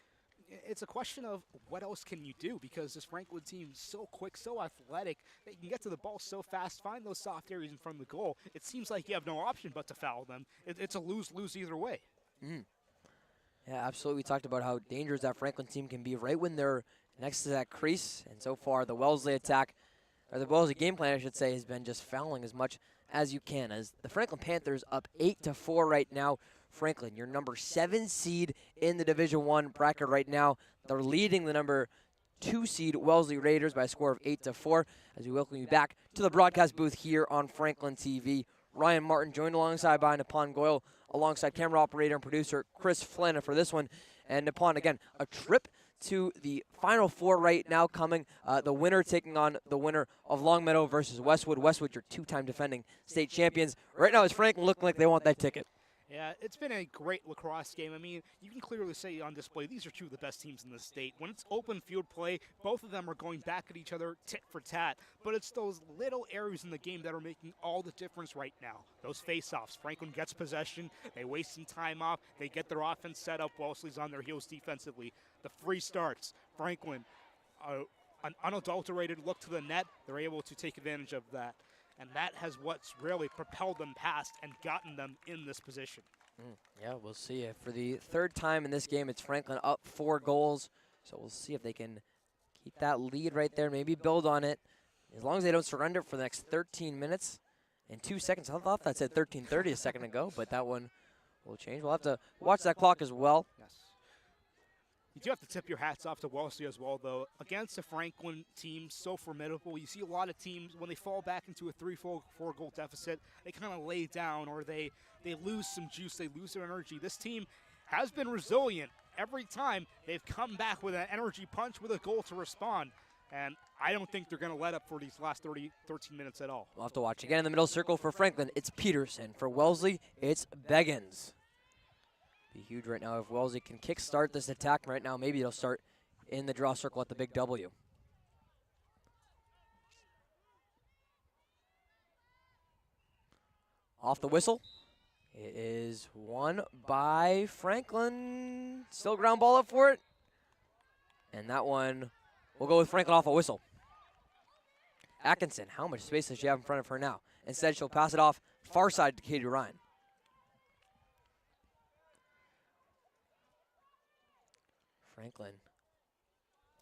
it's a question of what else can you do, because this Franklin team is so quick, so athletic. They can get to the ball so fast, find those soft areas in front of the goal. It seems like you have no option but to foul them. It's a lose-lose either way. Yeah, absolutely. We talked about how dangerous that Franklin team can be right when they're next to that crease. And so far, the Wellesley attack, or the Wellesley game plan, I should say, has been just fouling as much as you can. As the Franklin Panthers up 8-4 right now. Franklin, your number 7 seed in the Division I bracket right now. They're leading the number 2 seed Wellesley Raiders by a score of 8-4. As we welcome you back to the broadcast booth here on Franklin TV. Ryan Martin joined alongside by Nippon Goyle alongside camera operator and producer Chris Flynn for this one. And upon, again, a trip to the Final Four right now coming. The winner taking on the winner of Longmeadow versus Westwood. Westwood, your two-time defending state champions. Right now, it's Franklin looking like they want that ticket. Yeah, it's been a great lacrosse game. I mean, you can clearly say on display, these are two of the best teams in the state. When it's open field play, both of them are going back at each other tit for tat. But it's those little areas in the game that are making all the difference right now. Those face-offs. Franklin gets possession. They waste some time off. They get their offense set up. Wellesley's on their heels defensively. The free starts. Franklin, an unadulterated look to the net. They're able to take advantage of that. And that has what's really propelled them past and gotten them in this position. Yeah, we'll see. For the third time in this game, it's Franklin up 4 goals. So we'll see if they can keep that lead right there, maybe build on it. As long as they don't surrender for the next 13 minutes and 2 seconds. I thought that said 13:30 a second ago, but that one will change. We'll have to watch that clock as well. Yes. You do have to tip your hats off to Wellesley as well, though. Against a Franklin team so formidable, you see a lot of teams, when they fall back into a 3-4-goal deficit, they kind of lay down or they lose some juice, they lose their energy. This team has been resilient. Every time they've come back with an energy punch with a goal to respond. And I don't think they're going to let up for these last 13 minutes at all. We'll have to watch. Again, in the middle circle for Franklin, it's Peterson. For Wellesley, it's Beggins. Be huge right now if Wellesley can kickstart this attack right now. Maybe it'll start in the draw circle at the big W. Off the whistle. It is won by Franklin. Still ground ball up for it. And that one will go with Franklin off a whistle. Atkinson, how much space does she have in front of her now? Instead, she'll pass it off far side to Katie Ryan. Franklin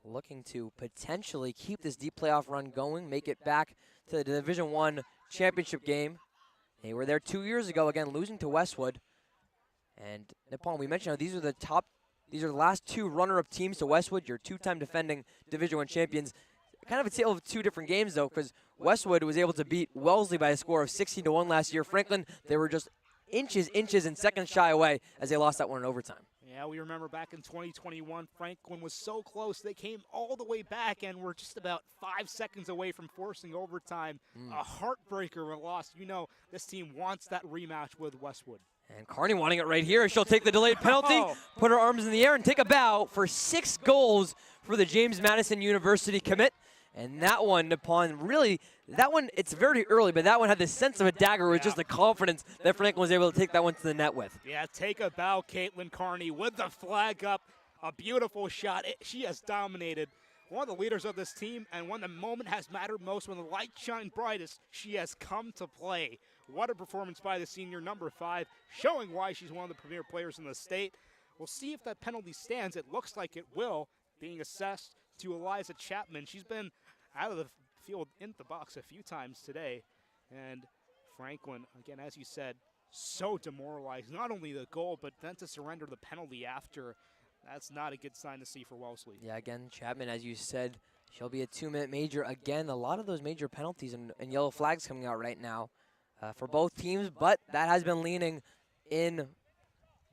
looking to potentially keep this deep playoff run going, make it back to the Division I championship game. They were there 2 years ago, again, losing to Westwood. And Nippon, we mentioned how these are the last 2 runner-up teams to Westwood, your 2-time defending Division I champions. Kind of a tale of 2 different games, though, because Westwood was able to beat Wellesley by a score of 16-1 last year. Franklin, they were just inches and seconds shy away as they lost that one in overtime. Yeah, we remember back in 2021, Franklin was so close. They came all the way back and were just about 5 seconds away from forcing overtime. A heartbreaker loss. You know, this team wants that rematch with Westwood. And Carney wanting it right here. She'll take the delayed penalty, put her arms in the air, and take a bow for 6 goals for the James Madison University commit. And that one, Nippon, really, that one, it's very early, but that one had the sense of a dagger with just the confidence that Franklin was able to take that one to the net with. Yeah, take a bow, Caitlin Carney, with the flag up. A beautiful shot. She has dominated. One of the leaders of this team, and when the moment has mattered most, when the light shined brightest, she has come to play. What a performance by the senior, number 5, showing why she's one of the premier players in the state. We'll see if that penalty stands. It looks like it will, being assessed to Eliza Chapman. She's been out of the field in the box a few times today. And Franklin, again, as you said, so demoralized. Not only the goal, but then to surrender the penalty after. That's not a good sign to see for Wellesley. Yeah, again, Chapman, as you said, she'll be a 2-minute major. Again, a lot of those major penalties and yellow flags coming out right now for both teams, but that has been leaning in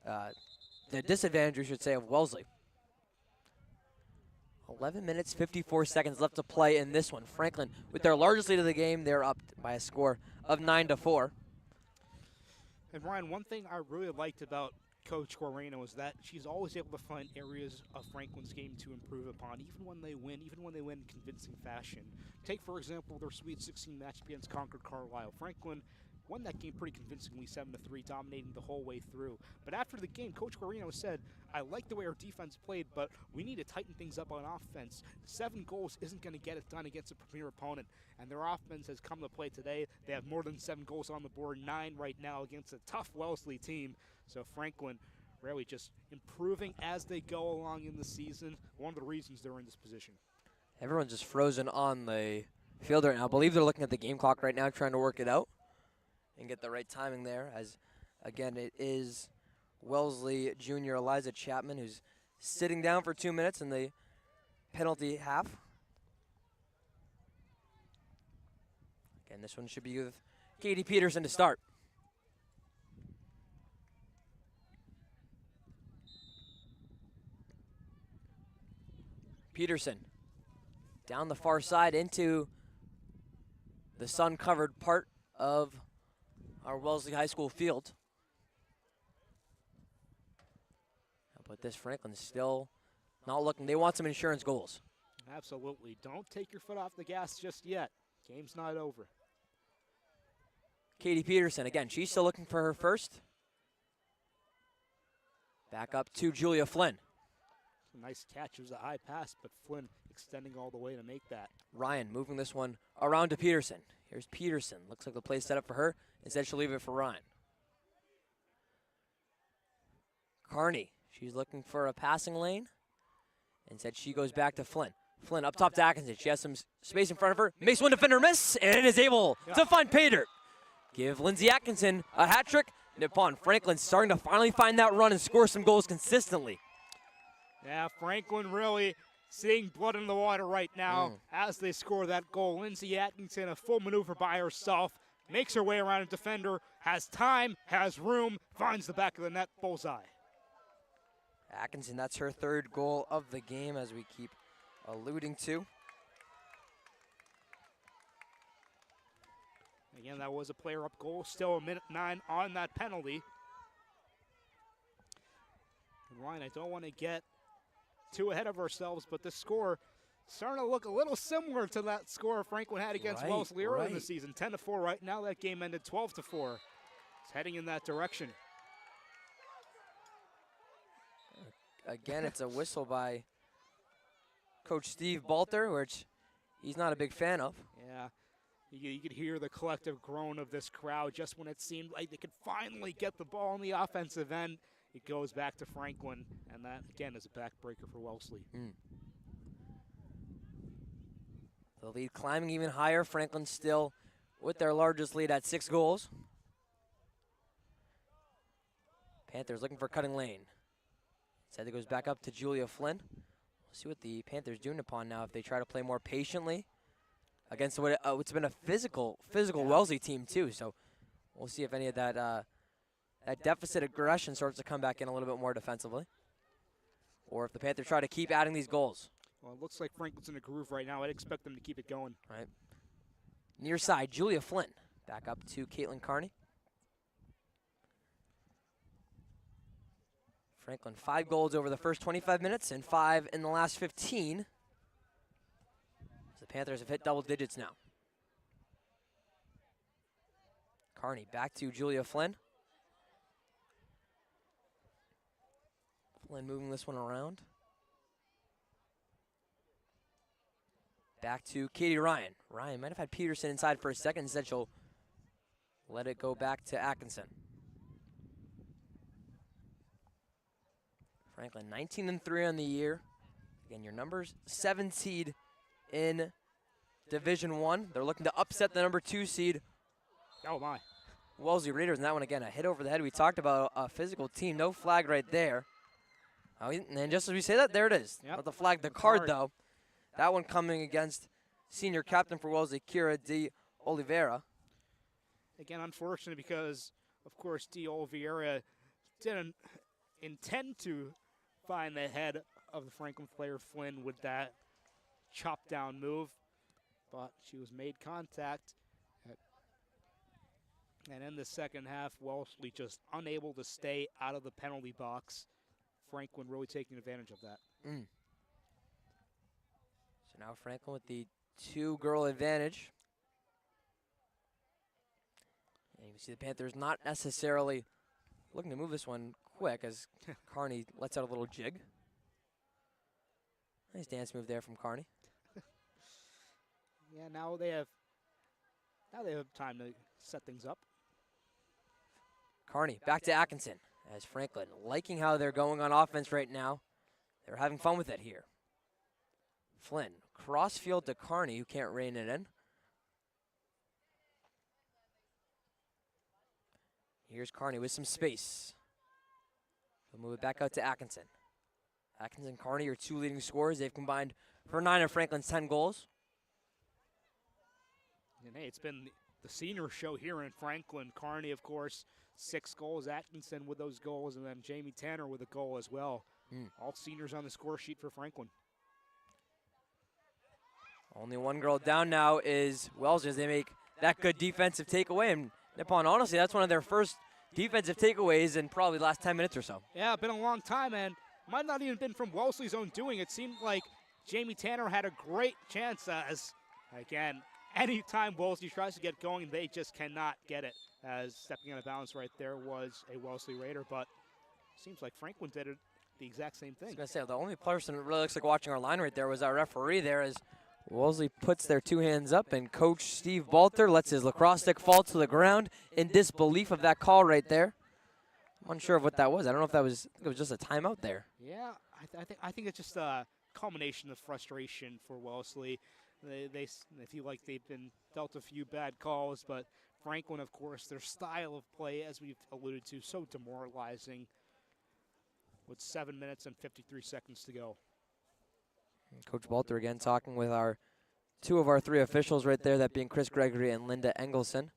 the disadvantage, we should say, of Wellesley. 11 minutes, 54 seconds left to play in this one. Franklin, with their largest lead of the game, they're up by a score of 9-4. And Ryan, one thing I really liked about Coach Guarino is that she's always able to find areas of Franklin's game to improve upon, even when they win in convincing fashion. Take, for example, their Sweet 16 match against Concord Carlisle. Franklin won that game pretty convincingly, 7-3, dominating the whole way through. But after the game, Coach Guarino said, I like the way our defense played, but we need to tighten things up on offense. 7 goals isn't going to get it done against a premier opponent, and their offense has come to play today. They have more than 7 goals on the board, 9 right now against a tough Wellesley team. So Franklin really just improving as they go along in the season. One of the reasons they're in this position. Everyone's just frozen on the field right now. I believe they're looking at the game clock right now, trying to work it out and get the right timing there, as, again, it is Wellesley junior Eliza Chapman who's sitting down for 2 minutes in the penalty half. Again, this one should be with Katie Peterson to start. Peterson down the far side into the sun-covered part of our Wellesley High School field. But this Franklin's still not looking. They want some insurance goals. Absolutely. Don't take your foot off the gas just yet. Game's not over. Katie Peterson, again, she's still looking for her first. Back up to Julia Flynn. A nice catch. It was a high pass, but Flynn extending all the way to make that. Ryan moving this one around to Peterson. Here's Peterson. Looks like the play set up for her. Instead, she'll leave it for Ryan. Carney, she's looking for a passing lane. Instead, she goes back to Flynn. Flynn up top to Atkinson. She has some space in front of her. Makes one defender miss, and is able to find pay dirt. Give Lindsay Atkinson a hat trick. Nippon Franklin starting to finally find that run and score some goals consistently. Yeah, Franklin really seeing blood in the water right now as they score that goal. Lindsay Atkinson, a full maneuver by herself, makes her way around a defender, has time, has room, finds the back of the net, bullseye. Atkinson, that's her third goal of the game, as we keep alluding to. Again, that was a player-up goal. Still a minute 9 on that penalty. And Ryan, I don't want to get too ahead of ourselves, but the score starting to look a little similar to that score Franklin had against Wellesley early in the season. 10-4 right now. That game ended 12-4. It's heading in that direction. Again, it's a whistle by Coach Steve Balter, which he's not a big fan of. Yeah, you could hear the collective groan of this crowd just when it seemed like they could finally get the ball on the offensive end. It goes back to Franklin, and that, again, is a backbreaker for Wellesley. The lead climbing even higher. Franklin still with their largest lead at 6 goals. Panthers looking for cutting lane. Instead, it goes back up to Julia Flynn. We'll see what the Panthers do upon now if they try to play more patiently against what's been a physical Wellesley team too. So we'll see if any of that that deficit aggression starts to come back in a little bit more defensively, or if the Panthers try to keep adding these goals. Well, it looks like Franklin's in a groove right now. I'd expect them to keep it going. Right. Near side, Julia Flynn. Back up to Caitlin Carney. Franklin, 5 goals over the first 25 minutes and 5 in the last 15. The Panthers have hit double digits now. Carney back to Julia Flynn. Flynn moving this one around. Back to Katie Ryan. Ryan might have had Peterson inside for a second. Instead, she'll let it go back to Atkinson. Franklin, 19-3 on the year. Again, your number 7 seed in Division 1. They're looking to upset the number 2 seed. Oh, my. Wellesley Raiders, and that one again, a hit over the head. We talked about a physical team. No flag right there. Oh, and just as we say that, there it is. Yep. Not the flag, the card, though. That one coming against senior captain for Wellesley, Kira De Oliveira. Again, unfortunate because, of course, De Oliveira didn't intend to find the head of the Franklin player Flynn with that chop down move, but she was made contact. And in the second half, Wellesley just unable to stay out of the penalty box. Franklin really taking advantage of that. So now Franklin with the 2-girl advantage. And you can see the Panthers not necessarily looking to move this one quick as Carney lets out a little jig. Nice dance move there from Carney. Yeah, now they have time to set things up. Carney back to Atkinson as Franklin liking how they're going on offense right now. They're having fun with it here. Flynn, cross field to Carney, who can't rein it in. Here's Carney with some space. We'll move it back out to Atkinson. Atkinson and Carney are 2 leading scorers. They've combined for 9 of Franklin's 10 goals. And hey, it's been the senior show here in Franklin. Carney, of course, 6 goals. Atkinson with those goals, and then Jamie Tanner with a goal as well. All seniors on the score sheet for Franklin. Only one girl down now is Wellesley as they make that good defensive takeaway. And Nippon, honestly, that's one of their first defensive takeaways in probably the last 10 minutes or so. Yeah, been a long time, and might not even been from Wellesley's own doing. It seemed like Jamie Tanner had a great chance as, again, anytime Wellesley tries to get going, they just cannot get it. As stepping out of bounds right there was a Wellesley Raider, but seems like Franklin did it the exact same thing. I was going to say, the only person that really looks like watching our line right there was our referee there as Wellesley puts their two hands up, and Coach Steve Balter lets his lacrosse stick fall to the ground in disbelief of that call right there. I'm unsure of what that was. I don't know if that was, it was just a timeout there. Yeah, I think it's just a culmination of frustration for Wellesley. They feel like they've been dealt a few bad calls, but Franklin, of course, their style of play, as we've alluded to, so demoralizing with 7 minutes and 53 seconds to go. Coach Balter again talking with our two of our three officials right there, that being Chris Gregory and Linda Engelson.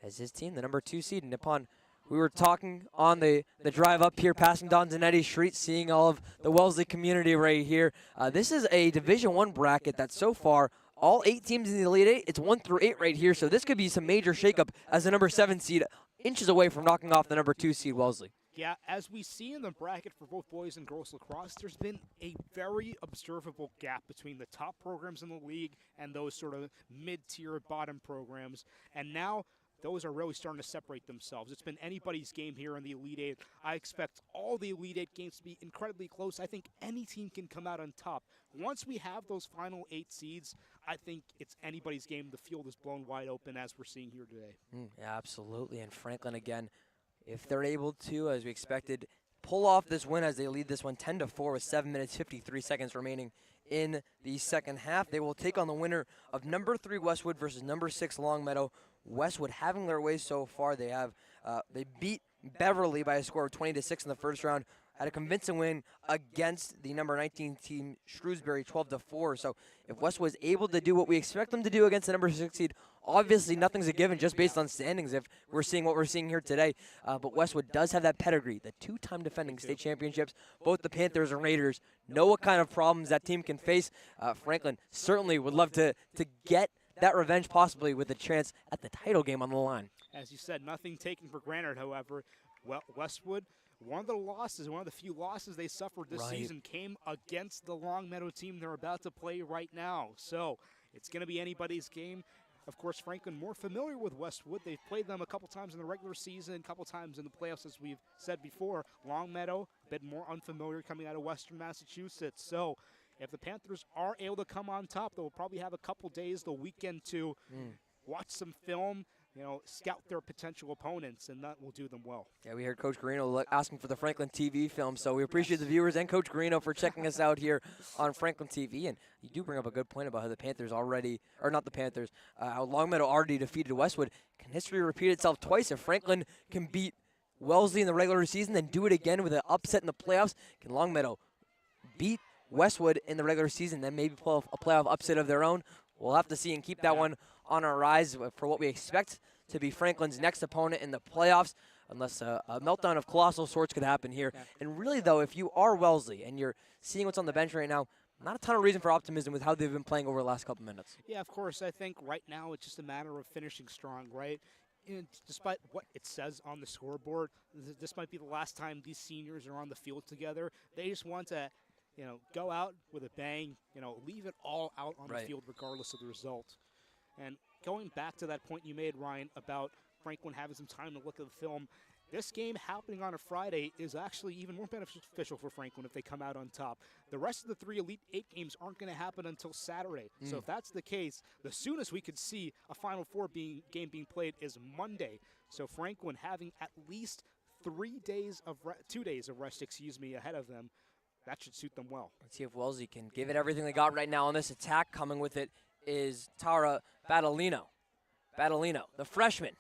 As his team, the number 2 seed, Nippon. We were talking on the drive up here, passing Don Zanetti Street, seeing all of the Wellesley community right here. This is a Division I bracket that so far, all 8 teams in the Elite 8, it's 1 through 8 right here, so this could be some major shakeup as the number 7 seed inches away from knocking off the number 2 seed Wellesley. Yeah, as we see in the bracket for both boys and girls lacrosse, there's been a very observable gap between the top programs in the league and those sort of mid-tier bottom programs. And now those are really starting to separate themselves. It's been anybody's game here in the Elite 8. I expect all the Elite 8 games to be incredibly close. I think any team can come out on top. Once we have those final 8 seeds, I think it's anybody's game. The field is blown wide open as we're seeing here today. Yeah, absolutely. And Franklin again, if they're able to, as we expected, pull off this win as they lead this one 10-4 with 7 minutes 53 seconds remaining in the second half, they will take on the winner of number 3 Westwood versus number 6 Longmeadow. Westwood having their way so far. They have they beat Beverly by a score of 20-6 in the first round. Had a convincing win against the number 19 team Shrewsbury 12-4. So if Westwood is able to do what we expect them to do against the number 6 seed, obviously nothing's a given just based on standings if we're seeing what we're seeing here today. But Westwood does have that pedigree, the 2-time defending state championships. Both the Panthers and Raiders know what kind of problems that team can face. Franklin certainly would love to get that revenge, possibly with a chance at the title game on the line. As you said, nothing taken for granted, however. Westwood, one of the few losses they suffered this season came against the Longmeadow team they're about to play right now. So it's going to be anybody's game. Of course, Franklin more familiar with Westwood. They've played them a couple times in the regular season, a couple times in the playoffs, as we've said before. Longmeadow, a bit more unfamiliar coming out of Western Massachusetts. So if the Panthers are able to come on top, they'll probably have a couple days, the weekend, to watch some film, scout their potential opponents, and that will do them well. Yeah, we heard Coach Garino asking for the Franklin TV film, so we appreciate the viewers and Coach Garino for checking us out here on Franklin TV. And you do bring up a good point about how the Panthers already, or not the Panthers, how Longmeadow already defeated Westwood. Can history repeat itself twice? If Franklin can beat Wellesley in the regular season, then do it again with an upset in the playoffs. Can Longmeadow beat Westwood in the regular season, then maybe pull a playoff upset of their own? We'll have to see and keep that one on our rise for what we expect to be Franklin's next opponent in the playoffs, unless a meltdown of colossal sorts could happen here. And really, though, if you are Wellesley and you're seeing what's on the bench right now, not a ton of reason for optimism with how they've been playing over the last couple minutes. Yeah, of course. I think right now it's just a matter of finishing strong, right? And despite what it says on the scoreboard, this might be the last time these seniors are on the field together. They just want to go out with a bang, leave it all out on the field regardless of the result. And going back to that point you made, Ryan, about Franklin having some time to look at the film, this game happening on a Friday is actually even more beneficial for Franklin if they come out on top. The rest of the 3 Elite 8 games aren't going to happen until Saturday. So if that's the case, the soonest we could see a Final Four game being played is Monday. So Franklin having at least 2 days of rest, ahead of them, that should suit them well. Let's see if Wellesley can give it everything they got right now on this attack. Coming with it is Tara Badalino. Badalino, the freshman,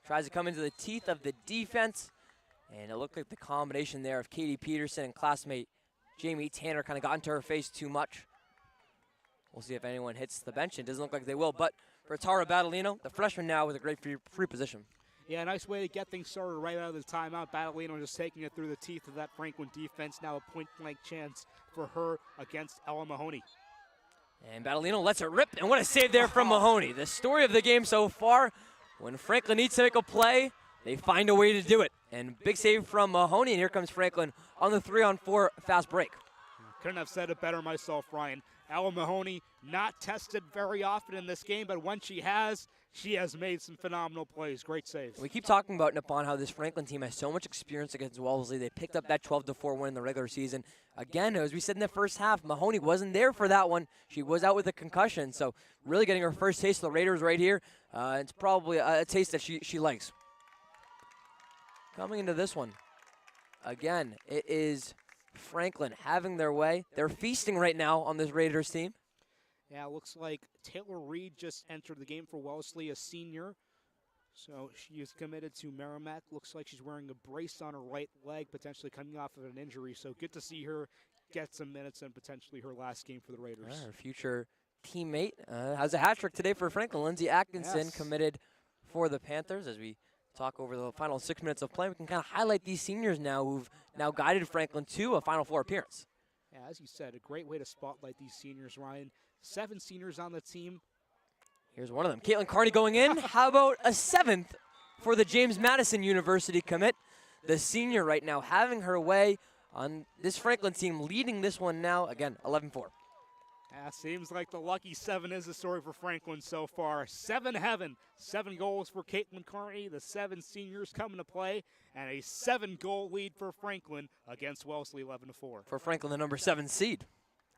tries to come into the teeth of the defense. And it looked like the combination there of Katie Peterson and classmate Jamie Tanner kind of got into her face too much. We'll see if anyone hits the bench. It doesn't look like they will. But for Tara Badalino, the freshman now with a great free position. Yeah, nice way to get things started right out of the timeout. Badalino just taking it through the teeth of that Franklin defense. Now a point-blank chance for her against Ella Mahoney. And Battleino lets it rip, and what a save there from Mahoney. The story of the game so far, when Franklin needs to make a play, they find a way to do it. And big save from Mahoney, and here comes Franklin on the 3-on-4 fast break. Couldn't have said it better myself, Ryan. Ella Mahoney not tested very often in this game, but when she has made some phenomenal plays. Great saves. We keep talking about Nippon, how this Franklin team has so much experience against Wellesley. They picked up that 12-4 win in the regular season. Again, as we said in the first half, Mahoney wasn't there for that one. She was out with a concussion, so really getting her first taste of the Raiders right here. It's probably a taste that she likes. Coming into this one, again, it is Franklin having their way. They're feasting right now on this Raiders team. Yeah, it looks like Taylor Reed just entered the game for Wellesley, a senior. So she is committed to Merrimack. Looks like she's wearing a brace on her right leg, potentially coming off of an injury. So good to see her get some minutes and potentially her last game for the Raiders. Her future teammate has a hat trick today for Franklin. Lindsay Atkinson committed for the Panthers. As we talk over the final 6 minutes of play, we can kind of highlight these seniors now who've now guided Franklin to a Final Four appearance. Yeah, as you said, a great way to spotlight these seniors, Ryan. 7 seniors on the team. Here's one of them. Caitlin Carney going in. How about a 7th for the James Madison University commit? The senior right now having her way on this Franklin team, leading this one now, again, 11-4. Yeah, seems like the lucky 7 is the story for Franklin so far. 7 heaven, 7 goals for Caitlin Carney, the 7 seniors coming to play, and a 7-goal lead for Franklin against Wellesley, 11-4. For Franklin, the number 7 seed.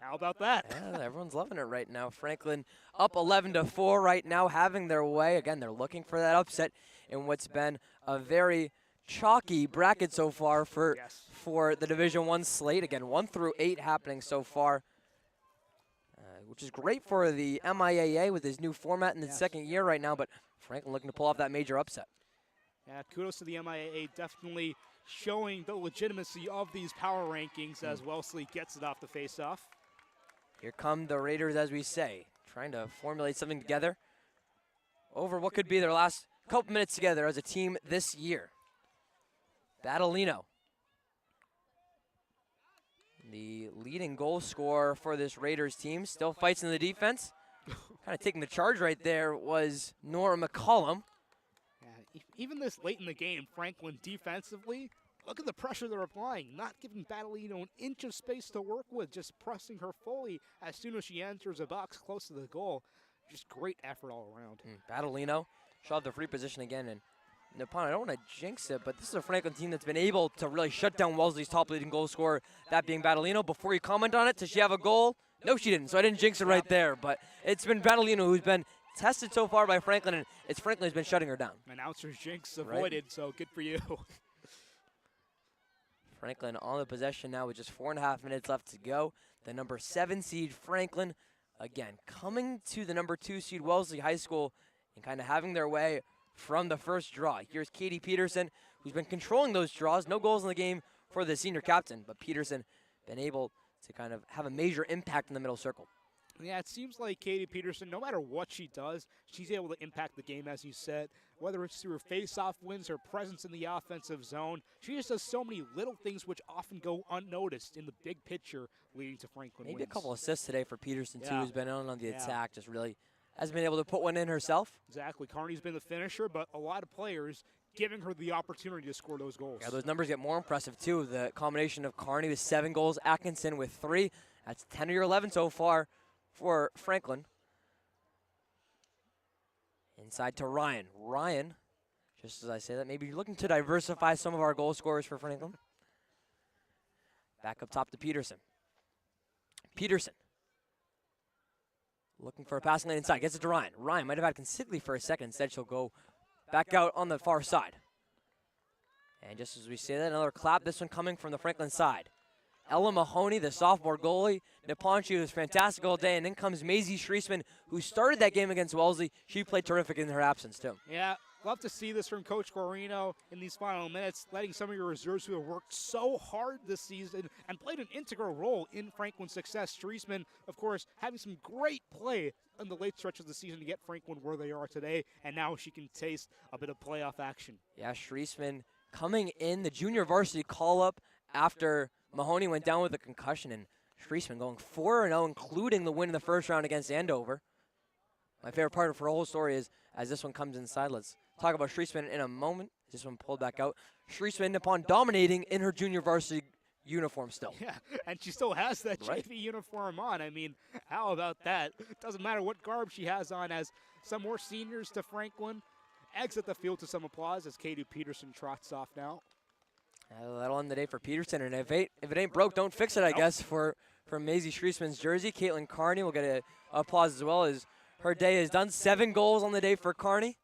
How about that? Yeah, everyone's loving it right now. Franklin up 11-4 right now, having their way. Again, they're looking for that upset in what's been a very chalky bracket so far for the Division I slate. Again, 1 through 8 happening so far, which is great for the MIAA with his new format in its second year right now. But Franklin looking to pull off that major upset. Yeah, kudos to the MIAA, definitely showing the legitimacy of these power rankings as Wellesley gets it off the face-off. Here come the Raiders, as we say, trying to formulate something together over what could be their last couple minutes together as a team this year. Battleino, the leading goal scorer for this Raiders team, still fights in the defense. Kind of taking the charge right there was Nora McCollum. Yeah, even this late in the game, Franklin defensively, look at the pressure they're applying, not giving Battleino an inch of space to work with, just pressing her fully as soon as she enters a box close to the goal. Just great effort all around. Battleino, she'll have the free position again. And Nippon, I don't want to jinx it, but this is a Franklin team that's been able to really shut down Wellesley's top leading goal scorer, that being Battleino. Before you comment on it, does she have a goal? No, she didn't, so I didn't jinx it right there. But it's been Battleino who's been tested so far by Franklin, and it's Franklin who's been shutting her down. Announcer's jinx avoided, so good for you. Franklin on the possession now with just 4.5 minutes left to go. The number 7 seed Franklin, again, coming to the number 2 seed Wellesley High School and kind of having their way from the first draw. Here's Katie Peterson, who's been controlling those draws. No goals in the game for the senior captain, but Peterson been able to kind of have a major impact in the middle circle. Yeah, it seems like Katie Peterson, no matter what she does, she's able to impact the game, as you said. Whether it's through her face-off wins, her presence in the offensive zone, she just does so many little things which often go unnoticed in the big picture, leading to Franklin Maybe wins. a couple assists today for Peterson, too, who's been on the attack, just really hasn't been able to put one in herself. Exactly. Carney's been the finisher, but a lot of players giving her the opportunity to score those goals. Yeah, those numbers get more impressive, too. The combination of Carney with 7 goals, Atkinson with 3. That's 10 of your 11 so far for Franklin. Inside to Ryan. Ryan, just as I say that, maybe you're looking to diversify some of our goal scorers for Franklin. Back up top to Peterson. Peterson. Looking for a passing lane inside. Gets it to Ryan. Ryan might have had Consigli for a second. Instead, she'll go back out on the far side. And just as we say that, another clap. This one coming from the Franklin side. Ella Mahoney, the sophomore goalie. Nippon, she was fantastic all day. And then comes Maisie Shriesman, who started that game against Wellesley. She played terrific in her absence, too. Yeah, love to see this from Coach Guarino in these final minutes, letting some of your reserves who have worked so hard this season and played an integral role in Franklin's success. Shriesman, of course, having some great play in the late stretch of the season to get Franklin where they are today, and now she can taste a bit of playoff action. Yeah, Shriesman coming in, the junior varsity call-up after Mahoney went down with a concussion, and Streisman going 4-0, including the win in the first round against Andover. My favorite part of her whole story is as this one comes inside. Let's talk about Streisman in a moment. This one pulled back out. Streisman upon dominating in her junior varsity uniform still. Yeah, and she still has that Right. JV uniform on. I mean, how about that? Doesn't matter what garb she has on. As some more seniors to Franklin exit the field to some applause as Katie Peterson trots off now. That'll end the day for Peterson, and if it ain't broke, don't fix it, I guess, for Maisie Streisman's jersey. Caitlin Carney will get a applause as well, as her day is done. 7 goals on the day for Carney.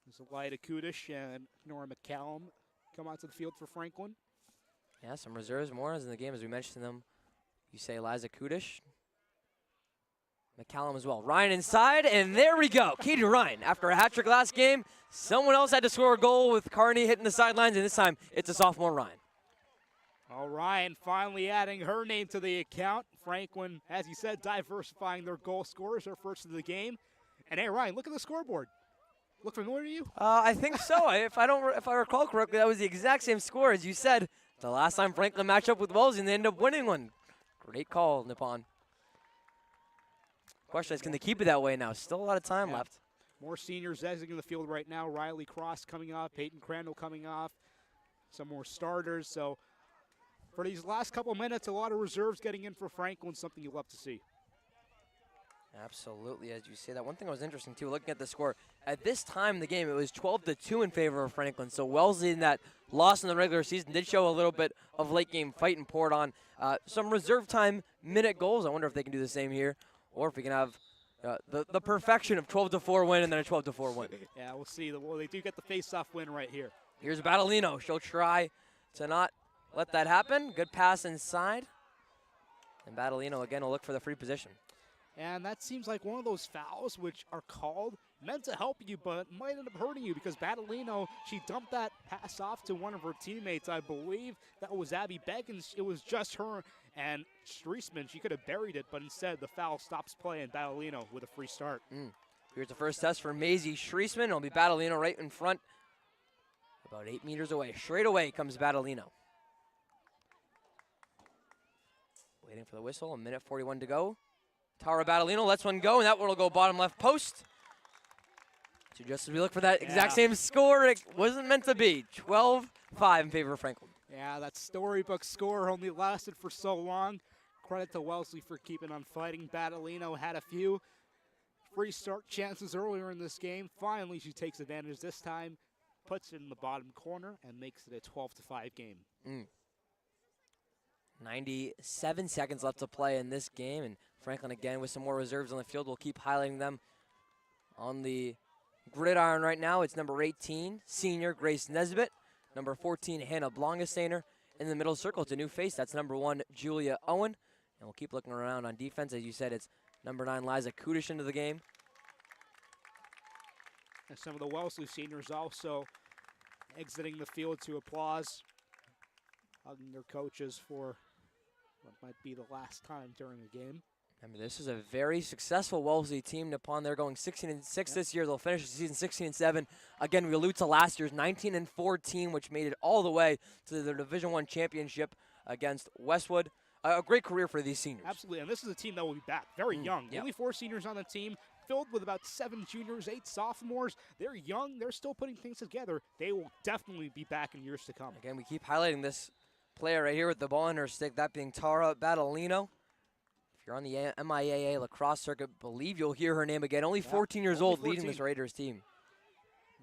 There's Elida Kudish and Nora McCallum come onto the field for Franklin. Yeah, some reserves more as in the game, as we mentioned them. You say Eliza Kudish. McCallum as well. Ryan inside, and there we go. Katie Ryan, after a hat trick last game, someone else had to score a goal with Carney hitting the sidelines, and this time it's a sophomore Ryan. All Ryan finally adding her name to the account. Franklin, as you said, diversifying their goal scorers, their first of the game. And hey, Ryan, look at the scoreboard. Look familiar to you? I think so. If I recall correctly, that was the exact same score as you said. The last time Franklin matched up with Wellesley, and they ended up winning one. Great call, Nippon. Question is, can they keep it that way now? Still a lot of time left. More seniors exiting the field right now. Riley Cross coming off, Peyton Crandall coming off, some more starters. So for these last couple minutes, a lot of reserves getting in for Franklin, something you love to see. Absolutely, as you say that. One thing that was interesting, too, looking at the score, at this time in the game, it was 12-2 in favor of Franklin. So Wellesley, in that loss in the regular season, did show a little bit of late-game fight and poured on some reserve time minute goals. I wonder if they can do the same here, or if we can have the perfection of 12-4 win and then a 12-4 win. Yeah, we'll see. Well, they do get the face-off win right here. Here's Battolino. She'll try to not let that happen. Good pass inside. And Battolino, again, will look for the free position. And that seems like one of those fouls which are called, meant to help you, but might end up hurting you, because Battolino, she dumped that pass off to one of her teammates. I believe that was Abby Beckins. It was just her and Streisman. She could have buried it, but instead the foul stops play, and Battolino with a free start. Here's the first test for Maisie Streisman. It'll be Battolino right in front, about 8 meters away. Straight away comes Battolino. Waiting for the whistle, 1:41 to go. Tara Battolino lets one go, and that one will go bottom left post. So just as we look for that exact same score, it wasn't meant to be. 12-5 in favor of Franklin. Yeah, that storybook score only lasted for so long. Credit to Wellesley for keeping on fighting. Battolino had a few free start chances earlier in this game. Finally, she takes advantage this time, puts it in the bottom corner, and makes it a 12-5 game. 97 seconds left to play in this game, and Franklin again with some more reserves on the field. We'll keep highlighting them on the gridiron right now. It's number 18, senior Grace Nesbitt. Number 14, Hannah Blongastainer. In the middle circle, it's a new face. That's number 1, Julia Owen. And we'll keep looking around on defense. As you said, it's number 9, Liza Kudish into the game. And some of the Wellesley seniors also exiting the field to applause, hugging their coaches for what might be the last time during the game. I mean, this is a very successful Wellesley team. Nippon, they're going 16-6 this year. They'll finish the season 16-7. Again, we allude to last year's 19-14, which made it all the way to the Division I championship against Westwood. A great career for these seniors. Absolutely, and this is a team that will be back very young. Only 4 seniors on the team, filled with about 7 juniors, 8 sophomores. They're young. They're still putting things together. They will definitely be back in years to come. Again, we keep highlighting this player right here with the ball in her stick, that being Tara Battolino. If you're on the MIAA lacrosse circuit, believe you'll hear her name again. Only 14 years old, leading this Raiders team.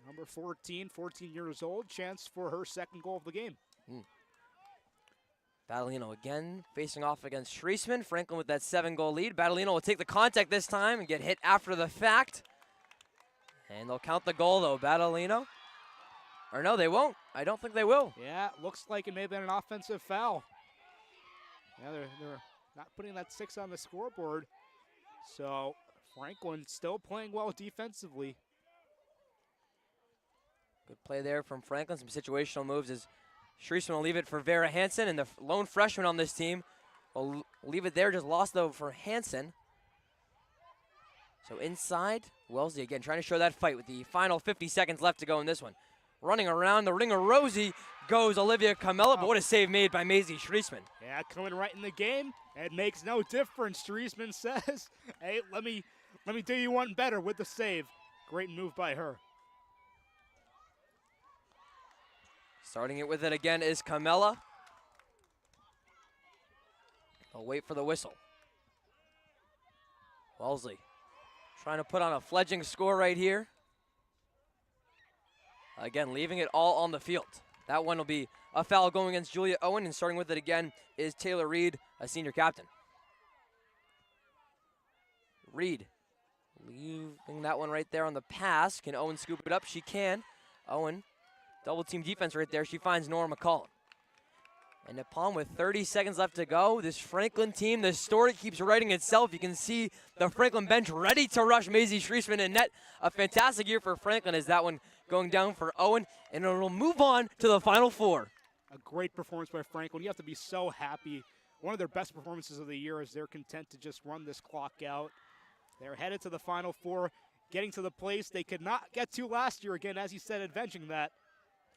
Number 14 years old, chance for her second goal of the game. Battolino again facing off against Streisman. Franklin with that 7-goal lead. Battolino will take the contact this time and get hit after the fact. And they'll count the goal though, Battolino. Or no, they won't. I don't think they will. Yeah, looks like it may have been an offensive foul. Yeah, they're not putting that 6 on the scoreboard. So Franklin still playing well defensively. Good play there from Franklin. Some situational moves as Streisman will leave it for Vera Hansen, and the lone freshman on this team will leave it there. Just lost though for Hansen. So inside, Wellesley again trying to show that fight with the final 50 seconds left to go in this one. Running around the ringer, Rosie goes Olivia Camella, but what a save made by Maisie Schriesman. Yeah, coming right in the game. It makes no difference, Streisman says. Hey, let me do you one better with the save. Great move by her. Starting it with it again is Camella. I'll wait for the whistle. Wellesley trying to put on a fledgling score right here. Again, leaving it all on the field. That one will be a foul going against Julia Owen, and starting with it again is Taylor Reed, a senior captain. Reed leaving that one right there on the pass. Can Owen scoop it up? She can. Owen, double team defense right there. She finds Nora McCollum. And upon with 30 seconds left to go, this Franklin team, the story keeps writing itself. You can see the Franklin bench ready to rush Maisie Schriesman and net. A fantastic year for Franklin as that one going down for Owen, and it'll move on to the Final Four. A great performance by Franklin. You have to be so happy. One of their best performances of the year as they're content to just run this clock out. They're headed to the Final Four, getting to the place they could not get to last year again, as you said, avenging that.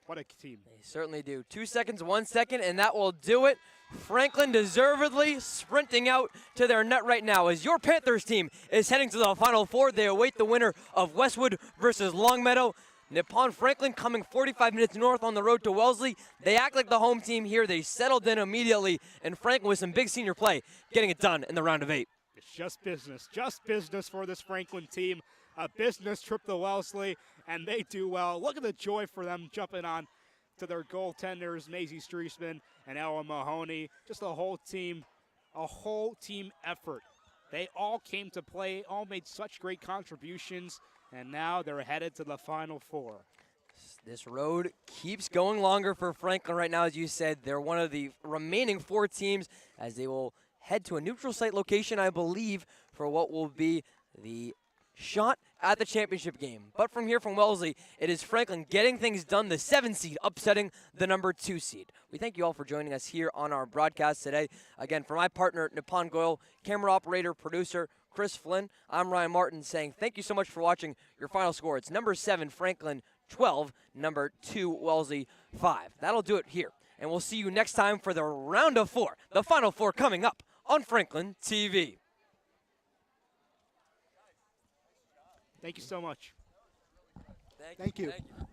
What a team. They certainly do. 2 seconds, 1 second, and that will do it. Franklin deservedly sprinting out to their net right now as your Panthers team is heading to the Final Four. They await the winner of Westwood versus Longmeadow. Nippon Franklin coming 45 minutes north on the road to Wellesley. They act like the home team here. They settled in immediately, and Franklin with some big senior play, getting it done in the round of 8. It's just business for this Franklin team. A business trip to Wellesley, and they do well. Look at the joy for them jumping on to their goaltenders, Maisie Streisman and Ella Mahoney. Just a whole team effort. They all came to play, all made such great contributions, and now they're headed to the Final Four. This road keeps going longer for Franklin right now. As you said, they're one of the remaining 4 teams as they will head to a neutral site location, I believe, for what will be the shot at the championship game. But from here from Wellesley, it is Franklin getting things done, the 7 seed upsetting the number 2 seed. We thank you all for joining us here on our broadcast today. Again, for my partner, Nippon Goyle, camera operator, producer, Chris Flynn, I'm Ryan Martin saying thank you so much for watching. Your final score, it's number 7, Franklin 12, number 2, Wellesley 5. That'll do it here. And we'll see you next time for the round of 4, the Final Four coming up on Franklin TV. Thank you so much. Thank you. Thank you.